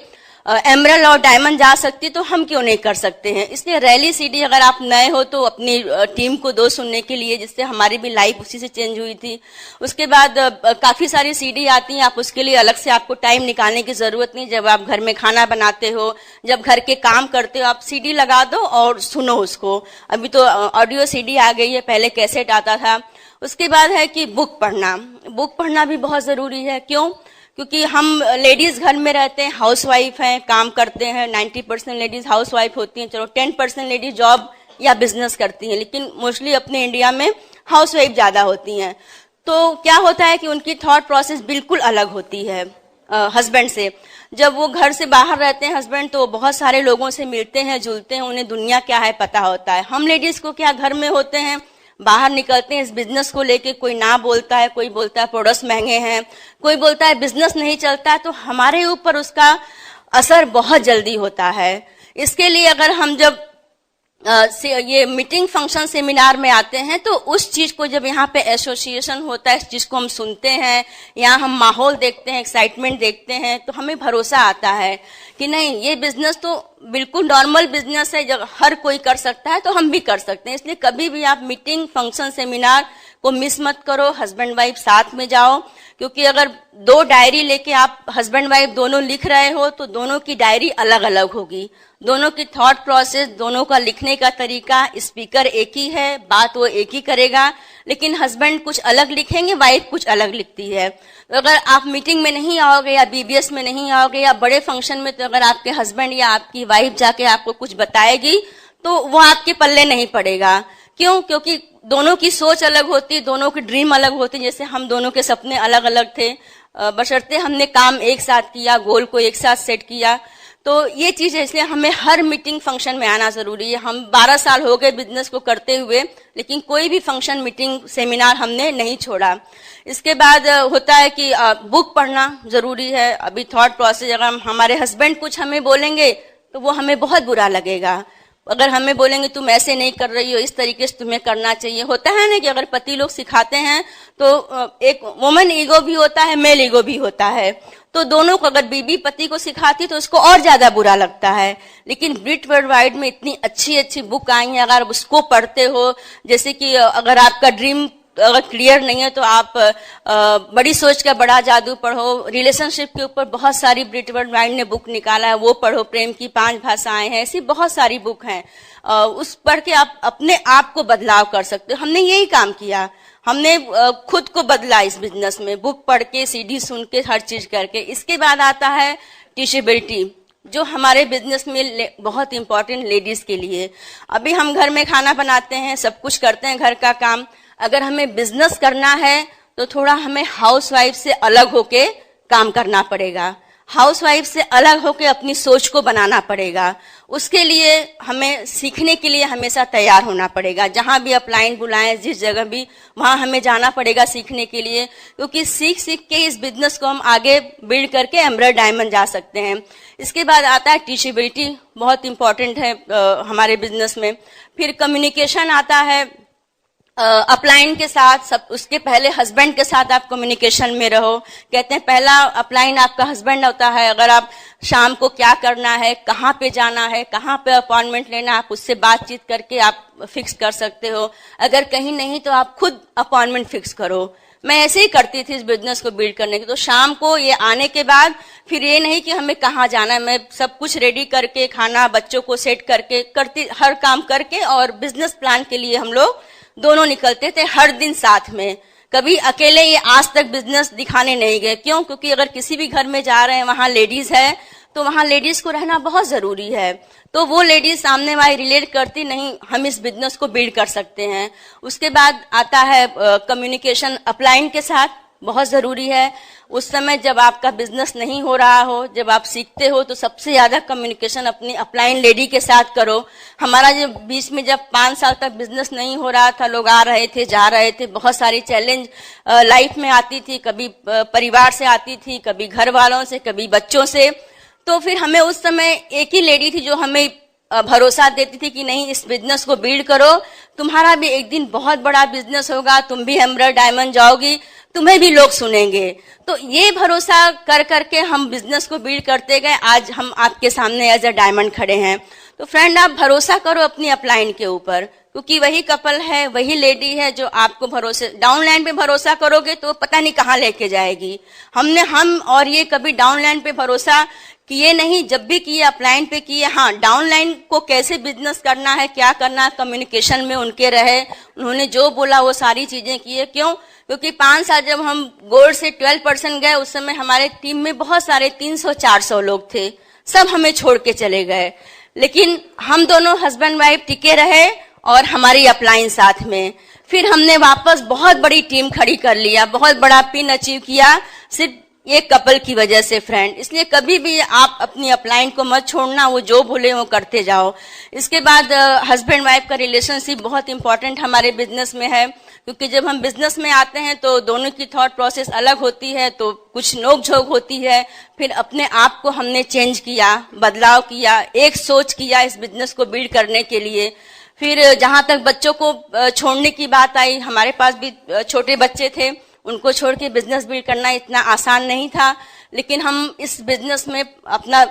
एमरल्ड और डायमंड जा सकती तो हम क्यों नहीं कर सकते हैं। इसलिए रैली सीडी अगर आप नए हो तो अपनी टीम को दो सुनने के लिए, जिससे हमारी भी लाइफ उसी से चेंज हुई थी। उसके बाद काफी सारी सीडी आती हैं, आप उसके लिए अलग से आपको टाइम निकालने की जरूरत नहीं। जब आप घर में खाना बनाते हो, जब घर के काम करते हो, आप सीडी लगा दो और सुनो उसको। अभी तो ऑडियो सीडी आ गई है, पहले कैसेट आता था। उसके बाद है कि बुक पढ़ना। बुक पढ़ना भी बहुत जरूरी है। क्यों? क्योंकि हम लेडीज घर में रहते हैं, हाउसवाइफ हैं, काम करते हैं। 90% लेडीज हाउसवाइफ होती हैं, चलो 10% लेडीज जॉब या बिजनेस करती हैं, लेकिन मोस्टली अपने इंडिया में हाउसवाइफ ज्यादा होती हैं। तो क्या होता है कि उनकी थॉट प्रोसेस बिल्कुल अलग होती है हस्बैंड से। जब वो घर से बाहर रहते हैं हस्बैंड, तो बहुत सारे लोगों से मिलते हैं, जुलते हैं, उन्हें दुनिया क्या है पता होता है। हम लेडीज को क्या, घर में होते हैं, बाहर निकलते हैं इस बिजनेस को लेके, कोई ना बोलता है, कोई बोलता है प्रोडक्ट्स महंगे हैं, कोई बोलता है बिजनेस नहीं चलता है, तो हमारे ऊपर उसका असर बहुत जल्दी होता है। इसके लिए अगर हम जब ये मीटिंग फंक्शन सेमिनार में आते हैं तो उस चीज को जब यहाँ पे एसोसिएशन होता है, इस चीज को हम सुनते हैं, यहाँ हम माहौल देखते हैं, एक्साइटमेंट देखते हैं, तो हमें भरोसा आता है कि नहीं, ये बिजनेस तो बिल्कुल नॉर्मल बिजनेस है, जब हर कोई कर सकता है तो हम भी कर सकते हैं। इसलिए कभी भी आप मीटिंग फंक्शन सेमिनार को मिस मत करो, हस्बैंड वाइफ साथ में जाओ। क्योंकि अगर दो डायरी लेके आप हस्बैंड वाइफ दोनों लिख रहे हो तो दोनों की डायरी अलग अलग होगी, दोनों की थॉट प्रोसेस, दोनों का लिखने का तरीका, स्पीकर एक ही है, बात वो एक ही करेगा, लेकिन हस्बैंड कुछ अलग लिखेंगे, वाइफ कुछ अलग लिखती है। तो अगर आप मीटिंग में नहीं आओगे या बीबीएस में नहीं आओगे या बड़े फंक्शन में, तो अगर आपके हस्बैंड या आपकी वाइफ जाके आपको कुछ बताएगी तो वो आपके पल्ले नहीं पड़ेगा। क्यों? क्योंकि दोनों की सोच अलग होती है, दोनों की ड्रीम अलग होती है। जैसे हम दोनों के सपने अलग अलग थे, बशर्ते हमने काम एक साथ किया, गोल को एक साथ सेट किया। तो ये चीज है, इसलिए हमें हर मीटिंग फंक्शन में आना जरूरी है। हम 12 साल हो गए बिजनेस को करते हुए, लेकिन कोई भी फंक्शन, मीटिंग, सेमिनार हमने नहीं छोड़ा। इसके बाद होता है कि बुक पढ़ना जरूरी है। अभी थॉट प्रोसेस, अगर हमारे हस्बैंड कुछ हमें बोलेंगे तो वो हमें बहुत बुरा लगेगा। अगर हमें बोलेंगे तुम ऐसे नहीं कर रही हो, इस तरीके से तुम्हें करना चाहिए। होता है ना कि अगर पति लोग सिखाते हैं तो एक वुमन ईगो भी होता है, मेल ईगो भी होता है। तो दोनों को, अगर बीबी पति को सिखाती तो उसको और ज्यादा बुरा लगता है। लेकिन ब्रिट वर्ल्ड वाइड में इतनी अच्छी अच्छी बुक आई हैं, अगर उसको पढ़ते हो, जैसे कि अगर आपका ड्रीम अगर क्लियर नहीं है तो आप बड़ी सोच का बड़ा जादू पढ़ो। रिलेशनशिप के ऊपर बहुत सारी ब्रिट वर्ल्ड वाइड ने बुक निकाला है, वो पढ़ो। प्रेम की 5 भाषाएं हैं, ऐसी बहुत सारी बुक हैं। उस पढ़ के आप अपने आप को बदलाव कर सकते हो। हमने यही काम किया, हमने खुद को बदला इस बिजनेस में, बुक पढ़ के, सीडी सुन के, हर चीज करके। इसके बाद आता है टीचेबिलिटी, जो हमारे बिजनेस में बहुत इंपॉर्टेंट लेडीज के लिए। अभी हम घर में खाना बनाते हैं, सब कुछ करते हैं घर का काम। अगर हमें बिजनेस करना है तो थोड़ा हमें हाउसवाइफ से अलग होके काम करना पड़ेगा, हाउसवाइफ से अलग होके अपनी सोच को बनाना पड़ेगा। उसके लिए हमें सीखने के लिए हमेशा तैयार होना पड़ेगा। जहां भी आप क्लाइंट बुलाएं, जिस जगह भी, वहां हमें जाना पड़ेगा सीखने के लिए, क्योंकि सीख सीख के इस बिजनेस को हम आगे बिल्ड करके एमरल्ड डायमंड जा सकते हैं। इसके बाद आता है टीचेबिलिटी, बहुत इंपॉर्टेंट है हमारे बिजनेस में। फिर कम्युनिकेशन आता है। अपलाइन के साथ सब, उसके पहले हस्बैंड के साथ आप कम्युनिकेशन में रहो। कहते हैं पहला अपलाइन आपका हस्बैंड होता है। अगर आप शाम को क्या करना है, कहाँ पे जाना है, कहाँ पे अपॉइंटमेंट लेना, आप उससे बातचीत करके आप फिक्स कर सकते हो। अगर कहीं नहीं तो आप खुद अपॉइंटमेंट फिक्स करो। मैं ऐसे ही करती थी इस बिजनेस को बिल्ड करने की। तो शाम को ये आने के बाद फिर ये नहीं कि हमें कहाँ जाना है, मैं सब कुछ रेडी करके, खाना बच्चों को सेट करके, करती हर काम करके, और बिजनेस प्लान के लिए हम लोग दोनों निकलते थे हर दिन साथ में। कभी अकेले ये आज तक बिजनेस दिखाने नहीं गए। क्यों? क्योंकि अगर किसी भी घर में जा रहे हैं, वहां लेडीज है, तो वहां लेडीज को रहना बहुत जरूरी है। तो वो लेडीज सामने वाली रिलेट करती, नहीं हम इस बिजनेस को बिल्ड कर सकते हैं। उसके बाद आता है कम्युनिकेशन अपलाइन के साथ, बहुत जरूरी है। उस समय जब आपका बिजनेस नहीं हो रहा हो, जब आप सीखते हो, तो सबसे ज्यादा कम्युनिकेशन अपनी अपलाइन लेडी के साथ करो। हमारा जो बीच में जब 5 साल तक बिजनेस नहीं हो रहा था, लोग आ रहे थे, जा रहे थे, बहुत सारी चैलेंज लाइफ में आती थी, कभी परिवार से आती थी, कभी घर वालों से, कभी बच्चों से। तो फिर हमें उस समय एक ही लेडी थी जो हमें भरोसा देती थी कि नहीं, इस बिजनेस को बिल्ड करो, तुम्हारा भी एक दिन बहुत बड़ा बिजनेस होगा, तुम भी एमराल्ड डायमंड जाओगी, तुम्हें भी लोग सुनेंगे। तो ये भरोसा कर करके हम बिजनेस को बिल्ड करते गए। आज हम आपके सामने एज अ डायमंड खड़े हैं। तो फ्रेंड, आप भरोसा करो अपनी अपलाइन के ऊपर, क्योंकि वही कपल है, वही लेडी है जो आपको भरोसे, डाउनलाइन पे भरोसा करोगे तो पता नहीं कहाँ लेके जाएगी। हम और ये कभी डाउनलाइन पे भरोसा किए नहीं, जब भी किए अपलाइन पे किए। हाँ, डाउनलाइन को कैसे बिजनेस करना है, क्या करना है, कम्युनिकेशन में उनके रहे, उन्होंने जो बोला वो सारी चीजें किए। क्यों? क्योंकि 5 साल जब हम गोल्ड से 12% गए, उस समय हमारे टीम में बहुत सारे 300-400 लोग थे, सब हमें छोड़ के चले गए। लेकिन हम दोनों हस्बैंड वाइफ टिके रहे और हमारी अपलाइन साथ में। फिर हमने वापस बहुत बड़ी टीम खड़ी कर लिया, बहुत बड़ा पिन अचीव किया, सिर्फ ये कपल की वजह से फ्रेंड। इसलिए कभी भी आप अपनी अपलाइन को मत छोड़ना, वो जो बोले वो करते जाओ। इसके बाद हस्बैंड वाइफ का रिलेशनशिप बहुत इंपॉर्टेंट हमारे बिजनेस में है, क्योंकि जब हम बिजनेस में आते हैं तो दोनों की थॉट प्रोसेस अलग होती है, तो कुछ नोक झोंक होती है। फिर अपने आप को हमने चेंज किया, बदलाव किया, एक सोच किया इस बिजनेस को बिल्ड करने के लिए। फिर जहां तक बच्चों को छोड़ने की बात आई, हमारे पास भी छोटे बच्चे थे, उनको छोड़ के बिजनेस बिल्ड करना इतना आसान नहीं था। लेकिन हम इस बिजनेस में अपना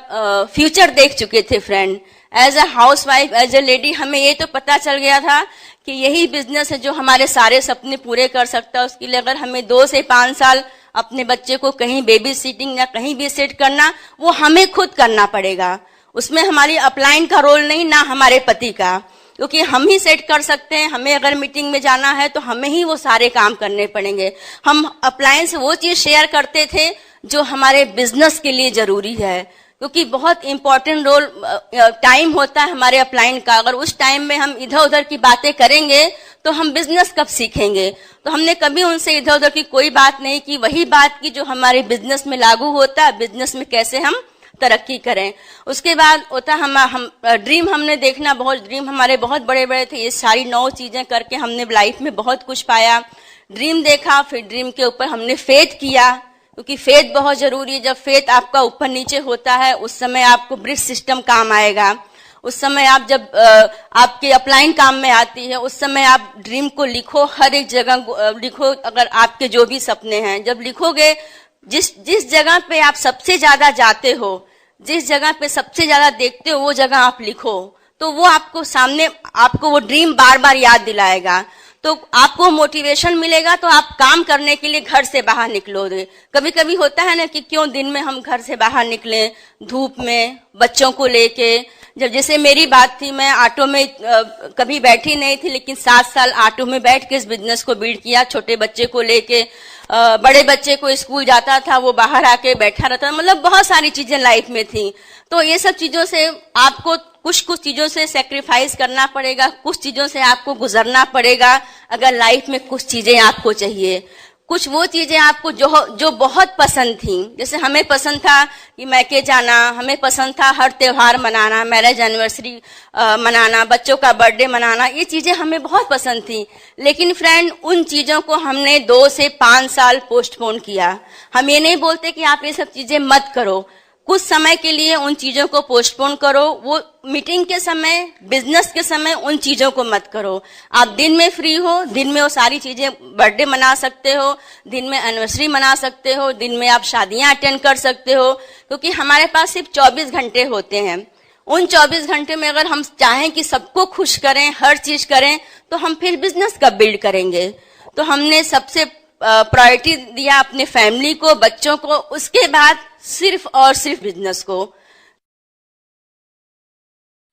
फ्यूचर देख चुके थे friend. As a housewife, as a lady, हमें ये तो पता चल गया था कि यही बिजनेस है जो हमारे सारे सपने पूरे कर सकता है। उसके लिए अगर हमें 2 से 5 साल अपने बच्चे को कहीं बेबी सिटिंग या कहीं भी सेट करना, वो हमें खुद करना पड़ेगा। उसमें हमारी अपलाइन का रोल नहीं, ना हमारे पति का, क्योंकि हम ही सेट कर सकते हैं। हमें अगर मीटिंग में जाना है तो हमें ही वो सारे काम करने पड़ेंगे। हम अपलाइन से वो चीज शेयर करते थे जो हमारे बिजनेस के लिए जरूरी है, क्योंकि बहुत इंपॉर्टेंट रोल टाइम होता है हमारे अपलाइन का। अगर उस टाइम में हम इधर उधर की बातें करेंगे तो हम बिजनेस कब सीखेंगे। तो हमने कभी उनसे इधर उधर की कोई बात नहीं की, वही बात की जो हमारे बिजनेस में लागू होता है, बिजनेस में कैसे हम तरक्की करें। उसके बाद होता हम ड्रीम हमने देखना, बहुत ड्रीम हमारे बहुत बड़े बड़े थे। ये सारी 9 चीजें करके हमने लाइफ में बहुत कुछ पाया। ड्रीम देखा, फिर ड्रीम के ऊपर हमने फेथ किया, क्योंकि फेथ बहुत जरूरी है। जब फेथ आपका ऊपर नीचे होता है, उस समय आपको ब्रिज सिस्टम काम आएगा। उस समय आप जब आपके अपलाइन काम में आती है, उस समय आप ड्रीम को लिखो, हर एक जगह लिखो। अगर आपके जो भी सपने हैं, जब लिखोगे, जिस जगह पे आप सबसे ज्यादा जाते हो, जिस जगह पे सबसे ज्यादा देखते हो, वो जगह आप लिखो, तो वो आपको सामने, आपको वो ड्रीम बार बार याद दिलाएगा। तो आपको मोटिवेशन मिलेगा, तो आप काम करने के लिए घर से बाहर निकलोगे। कभी कभी होता है ना कि क्यों दिन में हम घर से बाहर निकले, धूप में, बच्चों को लेके। जब जैसे मेरी बात थी, मैं ऑटो में कभी बैठी नहीं थी, लेकिन 7 साल ऑटो में बैठ के इस बिजनेस को बिल्ड किया। छोटे बच्चे को लेके, बड़े बच्चे को स्कूल जाता था, वो बाहर आके बैठा रहता था, मतलब बहुत सारी चीजें लाइफ में थी। तो ये सब चीजों से आपको कुछ चीजों से सेक्रीफाइस करना पड़ेगा, कुछ चीजों से आपको गुजरना पड़ेगा अगर लाइफ में कुछ चीजें आपको चाहिए। कुछ वो चीजें आपको जो बहुत पसंद थी, जैसे हमें पसंद था कि मैके जाना, हमें पसंद था हर त्योहार मनाना, मैरिज एनिवर्सरी मनाना, बच्चों का बर्थडे मनाना, ये चीजें हमें बहुत पसंद थी। लेकिन फ्रेंड, उन चीजों को हमने 2 से 5 साल पोस्टपोन किया। हम ये नहीं बोलते कि आप ये सब चीजें मत करो, कुछ समय के लिए उन चीजों को पोस्टपोन करो। वो मीटिंग के समय, बिजनेस के समय उन चीजों को मत करो। आप दिन में फ्री हो, दिन में वो सारी चीजें, बर्थडे मना सकते हो, दिन में एनिवर्सरी मना सकते हो, दिन में आप शादियां अटेंड कर सकते हो, क्योंकि हमारे पास सिर्फ 24 घंटे होते हैं। उन 24 घंटे में अगर हम चाहें कि सबको खुश करें, हर चीज करें, तो हम फिर बिजनेस कब बिल्ड करेंगे। तो हमने सबसे प्रायोरिटी दिया अपने फैमिली को, बच्चों को, उसके बाद सिर्फ और सिर्फ बिजनेस को।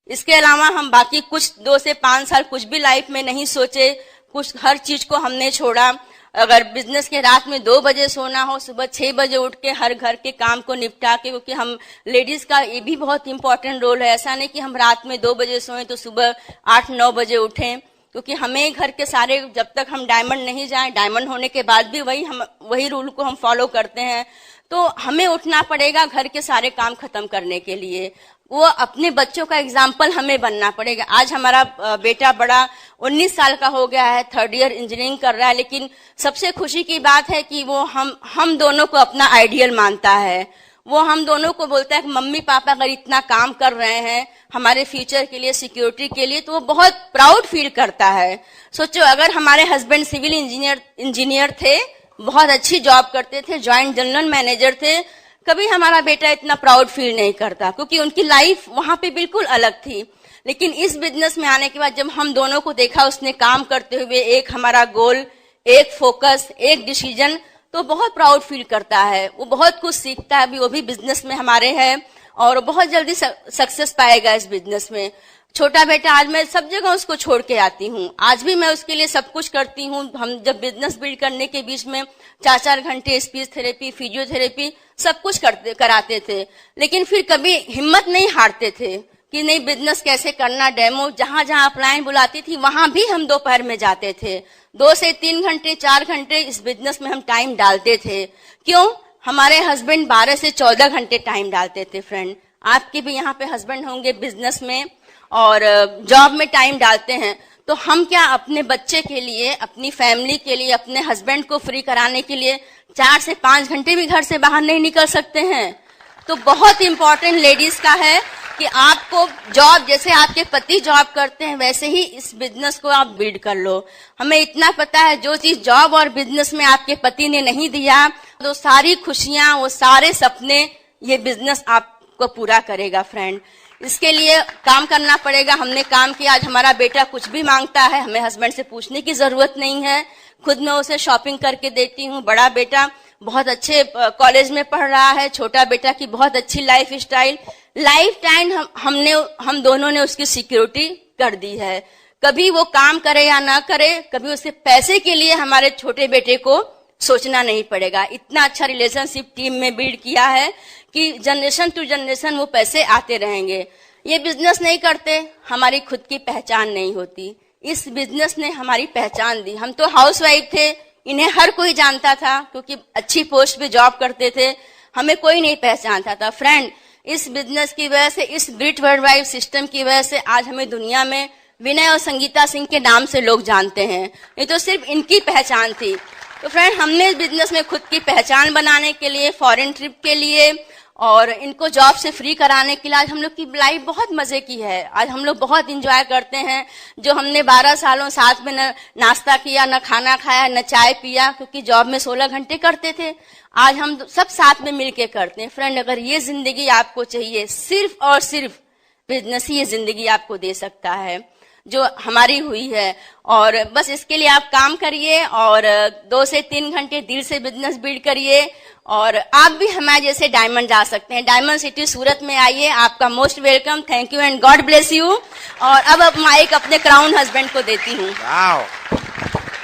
इसके अलावा हम बाकी कुछ 2 से 5 साल कुछ भी लाइफ में नहीं सोचे, कुछ हर चीज को हमने छोड़ा। अगर बिजनेस के रात में 2 बजे सोना हो, सुबह 6 बजे उठ के हर घर के काम को निपटा के, क्योंकि हम लेडीज का ये भी बहुत इंपॉर्टेंट रोल है। ऐसा नहीं कि हम रात में 2 बजे सोएं तो सुबह 8-9 बजे उठें, क्योंकि हमें घर के सारे, जब तक हम डायमंड नहीं जाएं, डायमंड होने के बाद भी वही रूल को हम फॉलो करते हैं। तो हमें उठना पड़ेगा घर के सारे काम खत्म करने के लिए। वो अपने बच्चों का एग्जाम्पल हमें बनना पड़ेगा। आज हमारा बेटा बड़ा 19 साल का हो गया है, 3rd ईयर इंजीनियरिंग कर रहा है, लेकिन सबसे खुशी की बात है कि वो हम दोनों को अपना आइडियल मानता है। वो हम दोनों को बोलता है कि मम्मी पापा अगर इतना काम कर रहे हैं हमारे फ्यूचर के लिए, सिक्योरिटी के लिए, तो वो बहुत प्राउड फील करता है। सोचो, अगर हमारे हस्बैंड सिविल इंजीनियर थे, बहुत अच्छी जॉब करते थे, जॉइंट जनरल मैनेजर थे, कभी हमारा बेटा इतना प्राउड फील नहीं करता, क्योंकि उनकी लाइफ वहां पे बिल्कुल अलग थी। लेकिन इस बिजनेस में आने के बाद जब हम दोनों को देखा उसने काम करते हुए, एक हमारा गोल, एक फोकस, एक डिसीजन, तो बहुत प्राउड फील करता है। वो बहुत कुछ सीखता है, अभी वो भी बिजनेस में हमारे है और बहुत जल्दी सक्सेस पाएगा इस बिजनेस में। छोटा बेटा, आज मैं सब जगह उसको छोड़ के आती हूँ, आज भी मैं उसके लिए सब कुछ करती हूँ। हम जब बिजनेस बिल्ड करने के बीच में 4-4 घंटे स्पीच थेरेपी, फिजियोथेरेपी सब कुछ कराते थे, लेकिन फिर कभी हिम्मत नहीं हारते थे कि नहीं, बिजनेस कैसे करना, डेमो, जहां जहां अपलाइन बुलाती थी वहां भी हम दोपहर में जाते थे। 2 से 3 घंटे, 4 घंटे इस बिजनेस में हम टाइम डालते थे। क्यों? हमारे हस्बैंड 12 से 14 घंटे टाइम डालते थे। फ्रेंड, आपके भी यहाँ पे हस्बैंड होंगे बिजनेस में और जॉब में टाइम डालते हैं, तो हम क्या अपने बच्चे के लिए, अपनी फैमिली के लिए, अपने हस्बैंड को फ्री कराने के लिए 4 से 5 घंटे भी घर से बाहर नहीं निकल सकते हैं? तो बहुत इंपॉर्टेंट लेडीज का है कि आपको जॉब, जैसे आपके पति जॉब करते हैं वैसे ही इस बिजनेस को आप बिल्ड कर लो। हमें इतना पता है, जो चीज जॉब और बिजनेस में आपके पति ने नहीं दिया, तो सारी खुशियां, वो सारे सपने ये बिजनेस आपको पूरा करेगा। फ्रेंड, इसके लिए काम करना पड़ेगा। हमने काम किया। आज हमारा बेटा कुछ भी मांगता है, हमें हस्बैंड से पूछने की जरूरत नहीं है, खुद मैं उसे शॉपिंग करके देती हूँ। बड़ा बेटा बहुत अच्छे कॉलेज में पढ़ रहा है, छोटा बेटा की बहुत अच्छी लाइफ टाइम हम दोनों ने उसकी सिक्योरिटी कर दी है। कभी वो काम करे या ना करे, कभी उसे पैसे के लिए हमारे छोटे बेटे को सोचना नहीं पड़ेगा। इतना अच्छा रिलेशनशिप टीम में बिल्ड किया है कि जनरेशन टू जनरेशन वो पैसे आते रहेंगे। ये बिजनेस नहीं करते, हमारी खुद की पहचान नहीं होती। इस बिजनेस ने हमारी पहचान दी। हम तो हाउसवाइफ थे, इन्हें हर कोई जानता था, क्योंकि अच्छी पोस्ट पे जॉब करते थे, हमें कोई नहीं पहचानता था। फ्रेंड, इस बिजनेस की वजह से, इस ग्रिट वर्ल्ड वाइड सिस्टम की वजह से आज हमें दुनिया में विनय और संगीता सिंह के नाम से लोग जानते हैं। ये तो सिर्फ इनकी पहचान थी। तो फ्रेंड, हमने इस बिजनेस में खुद की पहचान बनाने के लिए, फॉरेन ट्रिप के लिए और इनको जॉब से फ्री कराने के लिए आज हम लोग की लाइफ बहुत मजे की है। आज हम लोग बहुत इंजॉय करते हैं। जो हमने 12 सालों साथ में न नाश्ता किया, न खाना खाया, न चाय पिया, क्योंकि जॉब में 16 घंटे करते थे, आज हम सब साथ में मिलके करते हैं। फ्रेंड, अगर ये जिंदगी आपको चाहिए, सिर्फ और सिर्फ बिजनेस ही ये जिंदगी आपको दे सकता है जो हमारी हुई है। और बस इसके लिए आप काम करिए और 2 से 3 घंटे दिल से बिजनेस बिल्ड करिए और आप भी हमारे जैसे डायमंड जा सकते हैं। डायमंड सिटी सूरत में आइए, आपका most welcome. Thank you and God bless you. और अब माइक अपने क्राउन हस्बैंड को देती हूँ।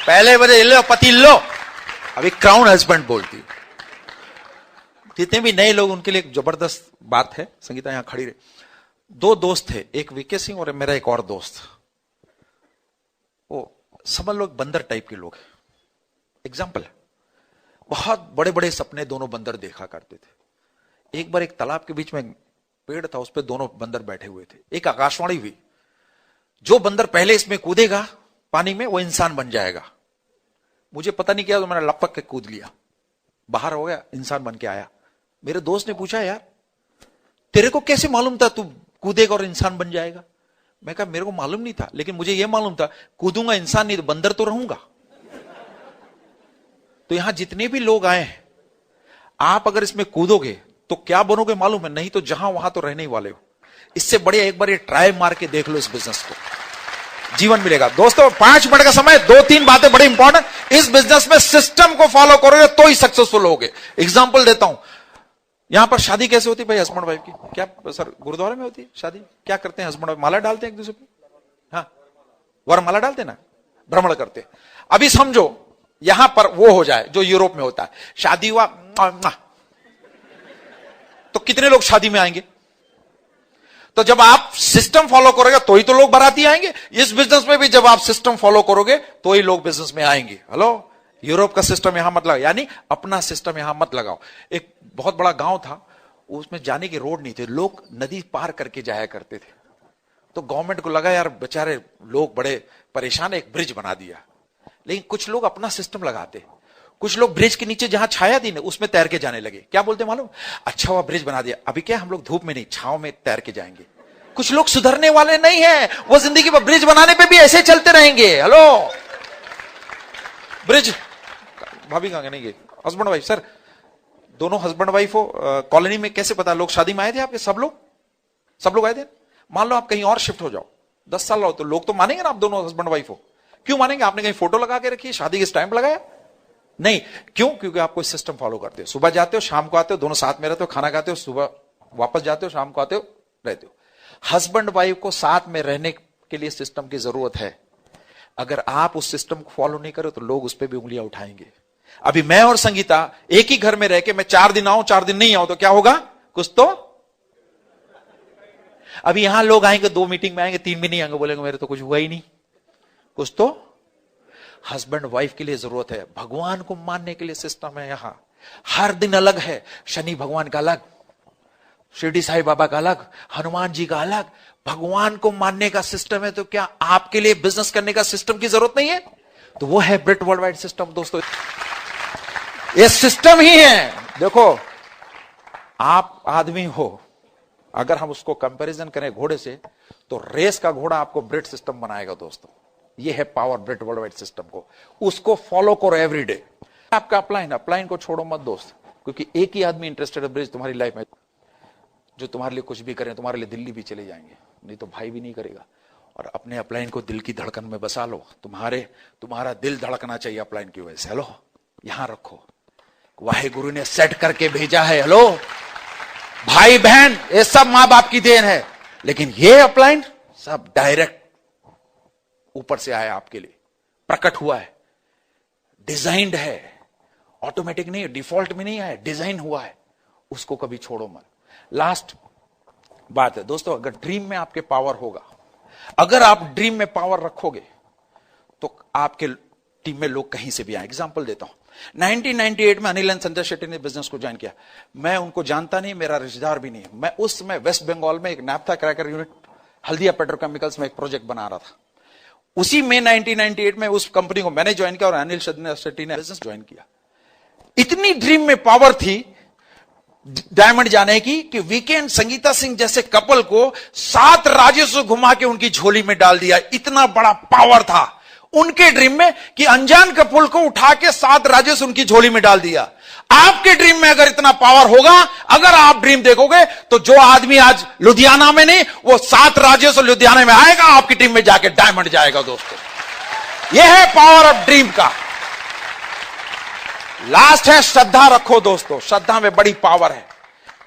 पहले बजे लो पति लो, अभी क्राउन हस्बैंड बोलती। जितने भी नए लोग उनके लिए एक जबरदस्त बात है। संगीता यहां खड़ी रहे। 2 दोस्त थे, एक वीके सिंह और मेरा एक और दोस्त। वो समझ लो बंदर टाइप के लोग हैं। एग्जाम्पल है, बहुत बड़े बड़े सपने दोनों बंदर देखा करते थे। एक बार एक तालाब के बीच में पेड़ था, उस पर दोनों बंदर बैठे हुए थे। एक आकाशवाणी हुई, जो बंदर पहले इसमें कूदेगा पानी में वो इंसान बन जाएगा। मुझे पता नहीं क्या, तो मैंने लपक के कूद लिया, बाहर हो गया, इंसान बन के आया। मेरे दोस्त ने पूछा, यार तेरे को कैसे मालूम था तू कूदेगा और इंसान बन जाएगा? मैं कहा मेरे को मालूम नहीं था, लेकिन मुझे यह मालूम था कूदूंगा इंसान नहीं तो बंदर तो रहूंगा। तो यहां जितने भी लोग आए हैं, आप अगर इसमें कूदोगे तो क्या बनोगे मालूम है? नहीं तो जहां वहां तो रहने ही वाले हो। इससे बढ़िया एक बार ये ट्राई मार के देख लो इस बिजनेस को, जीवन मिलेगा। दोस्तों 5 मिनट का समय, 2-3 बातें बड़ी इंपॉर्टेंट। इस बिजनेस में सिस्टम को फॉलो करोगे तो ही सक्सेसफुल होगे। एग्जांपल देता हूं, यहां पर शादी कैसे होती है भाई हस्बैंड वाइफ की? क्या सर गुरुद्वारे में होती है शादी? क्या करते हैं हस्बैंड वाइफ? माला डालते हैं एक दूसरे पे। हाँ, वरमाला डालते ना, भ्रमण करते। अभी समझो यहां पर वो हो जाए जो यूरोप में होता है, शादी हुआ तो कितने लोग शादी में आएंगे? तो जब आप सिस्टम फॉलो करोगे तो ही तो लोग बाराती आएंगे। इस बिजनेस में भी जब आप सिस्टम फॉलो करोगे तो ही लोग बिजनेस में आएंगे। हेलो, यूरोप का सिस्टम यहां मत लगाओ, यानी अपना सिस्टम यहां मत लगाओ। एक बहुत बड़ा गांव था, उसमें जाने की रोड नहीं थे, लोग नदी पार करके जाया करते थे। तो गवर्नमेंट को लगा यार बेचारे लोग बड़े परेशान है, एक ब्रिज बना दिया। लेकिन कुछ लोग अपना सिस्टम लगाते, कुछ लोग ब्रिज के नीचे जहां छाया थी ना उसमें तैर के जाने लगे। क्या बोलते मालूम? अच्छा हुआ ब्रिज बना दिया, अभी क्या हम लोग धूप में नहीं छांव में तैर के जाएंगे। कुछ लोग सुधरने वाले नहीं है, वो जिंदगी में ब्रिज बनाने पे भी ऐसे चलते रहेंगे। हेलो, ब्रिज भाभी कहां नहीं गए? हस्बैंड वाइफ, सर दोनों हस्बैंड वाइफ हो कॉलोनी में, कैसे पता? लोग शादी में आए थे आपके? सब लोग आए थे। मान लो आप कहीं और शिफ्ट हो जाओ, 10 साल रहो, तो लोग तो मानेंगे ना आप दोनों हस्बैंड वाइफ हो। क्यों मानेंगे? आपने कहीं फोटो लगा के रखी है, शादी के स्टैंप लगाया? नहीं। क्यों? क्योंकि आप कोई सिस्टम फॉलो करते हो। सुबह जाते हो, शाम को आते हो, दोनों साथ में रहते हो, खाना खाते हो, सुबह वापस जाते हो, शाम को आते हो, रहते हो। हस्बैंड वाइफ को साथ में रहने के लिए सिस्टम की जरूरत है। अगर आप उस सिस्टम को फॉलो नहीं करो तो लोग उस पर भी उंगलियां उठाएंगे। अभी मैं और संगीता एक ही घर में रह के मैं 4 दिन आऊं 4 दिन नहीं आऊं तो क्या होगा? कुछ तो। अभी यहां लोग आएंगे, 2 मीटिंग में आएंगे, 3 भी नहीं आएंगे, बोलेंगे मेरे तो कुछ हुआ ही नहीं। कुछ तो। हस्बैंड वाइफ के लिए जरूरत है। भगवान को मानने के लिए सिस्टम है यहां, हर दिन अलग है। शनि भगवान का अलग, शिरडी साई बाबा का अलग, हनुमान जी का अलग। भगवान को मानने का सिस्टम है, तो क्या आपके लिए बिजनेस करने का सिस्टम की जरूरत नहीं है? तो वो है ब्रिट वर्ल्ड वाइड सिस्टम। दोस्तों ये सिस्टम ही है। देखो आप आदमी हो, अगर हम उसको कंपैरिजन करें घोड़े से, तो रेस का घोड़ा आपको ब्रिट सिस्टम बनाएगा। दोस्तों ये है पावर ब्रिट वर्ल्ड वाइड सिस्टम को, उसको फॉलो करो एवरीडे। आपका अपलाइन को छोड़ो मत दोस्त, क्योंकि एक ही आदमी इंटरेस्टेड है ब्रिज तुम्हारी लाइफ में, जो तुम्हारे लिए कुछ भी करें, तुम्हारे लिए दिल्ली भी चले जाएंगे, नहीं तो भाई भी नहीं करेगा। और अपने अपलाइन को दिल की धड़कन में बसा लो। तुम्हारा दिल धड़कना चाहिए अपलाइन की वजह से। हेलो, यहां रखो, वाहे गुरु ने सेट करके भेजा है। हेलो भाई बहन, ये सब मां बाप की देन है, लेकिन ये अपलाइन सब डायरेक्ट ऊपर से आया, आपके लिए प्रकट हुआ है, डिजाइंड है, ऑटोमेटिक नहीं, डिफॉल्ट में नहीं आया, डिजाइन हुआ है। उसको कभी छोड़ो मत। लास्ट बात है दोस्तों, अगर ड्रीम में आपके पावर होगा, अगर आप ड्रीम में पावर रखोगे तो आपके टीम में लोग कहीं से भी आए। एग्जांपल देता हूं, 1998 में अनिल एंड संजय शेट्टी ने बिजनेस को ज्वाइन किया। मैं उनको जानता नहीं, मेरा रिश्तेदार भी नहीं। मैं उस समय वेस्ट बंगाल में एक नैप्था क्रैकर यूनिट हल्दिया पेट्रोकेमिकल्स में एक प्रोजेक्ट बना रहा था। उसी में 1998 में उस कंपनी को मैंने ज्वाइन किया और अनिल शेट्टी ने बिजनेस ज्वाइन किया। इतनी ड्रीम में पावर थी डायमंड जाने की कि वीकेंड संगीता सिंह जैसे कपल को 7 राज्यों से घुमा के उनकी झोली में डाल दिया। इतना बड़ा पावर था उनके ड्रीम में कि अनजान कपूर को उठा के 7 राज्यों से उनकी झोली में डाल दिया। आपके ड्रीम में अगर इतना पावर होगा, अगर आप ड्रीम देखोगे, तो जो आदमी आज लुधियाना में नहीं, वो 7 राज्यों से लुधियाना में आएगा, आपकी टीम में जाके डायमंड जाएगा। दोस्तों यह है पावर ऑफ ड्रीम का। लास्ट है श्रद्धा रखो। दोस्तों श्रद्धा में बड़ी पावर है।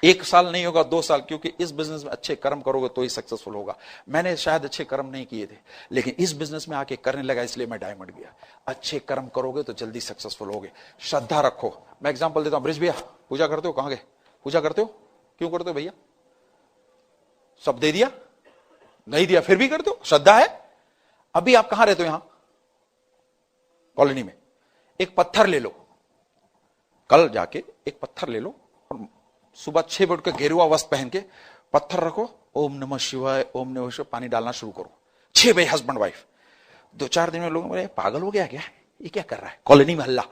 1 साल नहीं होगा, 2 साल, क्योंकि इस बिजनेस में अच्छे कर्म करोगे तो ही सक्सेसफुल होगा। मैंने शायद अच्छे कर्म नहीं किए थे, लेकिन इस बिजनेस में आके करने लगा, इसलिए मैं डायमंड गया। अच्छे कर्म करोगे तो जल्दी सक्सेसफुल होगे। श्रद्धा रखो। मैं एग्जांपल देता हूं, ब्रिज भैया पूजा करते हो? कहां गए? पूजा करते हो? क्यों करते हो भैया? सब दे दिया? नहीं दिया फिर भी करते हो? श्रद्धा है। अभी आप कहां रहते हो? यहां कॉलोनी में। एक पत्थर ले लो, कल जाके एक पत्थर ले लो और सुबह 6 बजे के गेरुआ वस्त्र पहन के पत्थर रखो, ओम नमः शिवाय, ओम नमः शिवाय, पानी डालना शुरू करो। 6 बजे हस्बैंड वाइफ। 2-4 दिन में लोग बोले पागल हो गया क्या, ये क्या कर रहा है? कॉलोनी में हल्ला।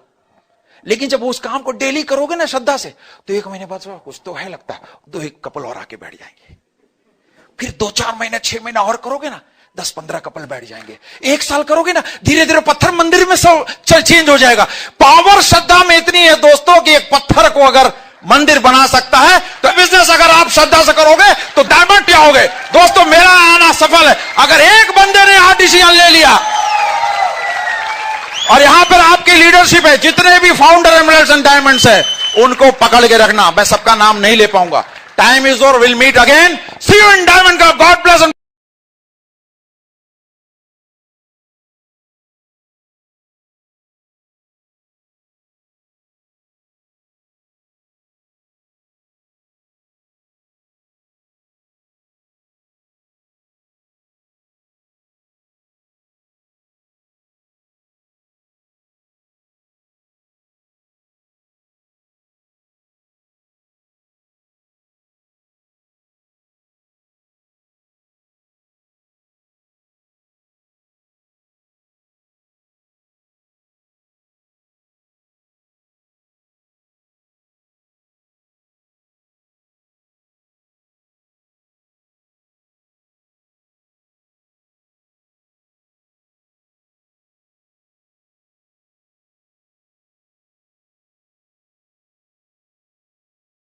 लेकिन जब उस काम को डेली करोगे ना श्रद्धा से, तो 1 महीने बाद कुछ तो है लगता है, 2 कपल और आके बैठ जाएंगे। फिर 2-4 महीने 6 महीना और करोगे ना, 10-15 कपल बैठ जाएंगे। 1 साल करोगे ना, धीरे धीरे पत्थर मंदिर में सब चेंज हो जाएगा। पावर श्रद्धा में इतनी है दोस्तों कि एक पत्थर को अगर मंदिर बना सकता है, तो बिजनेस अगर आप श्रद्धा से करोगे तो डायमंड क्या होगे। दोस्तों मेरा आना सफल है। अगर एक बंदे ने आज डिसीजन ले लिया, और यहां पर आपकी लीडरशिप है, जितने भी फाउंडर एमरल्ड्स एंड डायमंड्स है, उनको पकड़ के रखना। मैं सबका नाम नहीं ले पाऊंगा, time is over, will meet again, see you in diamond का। God bless.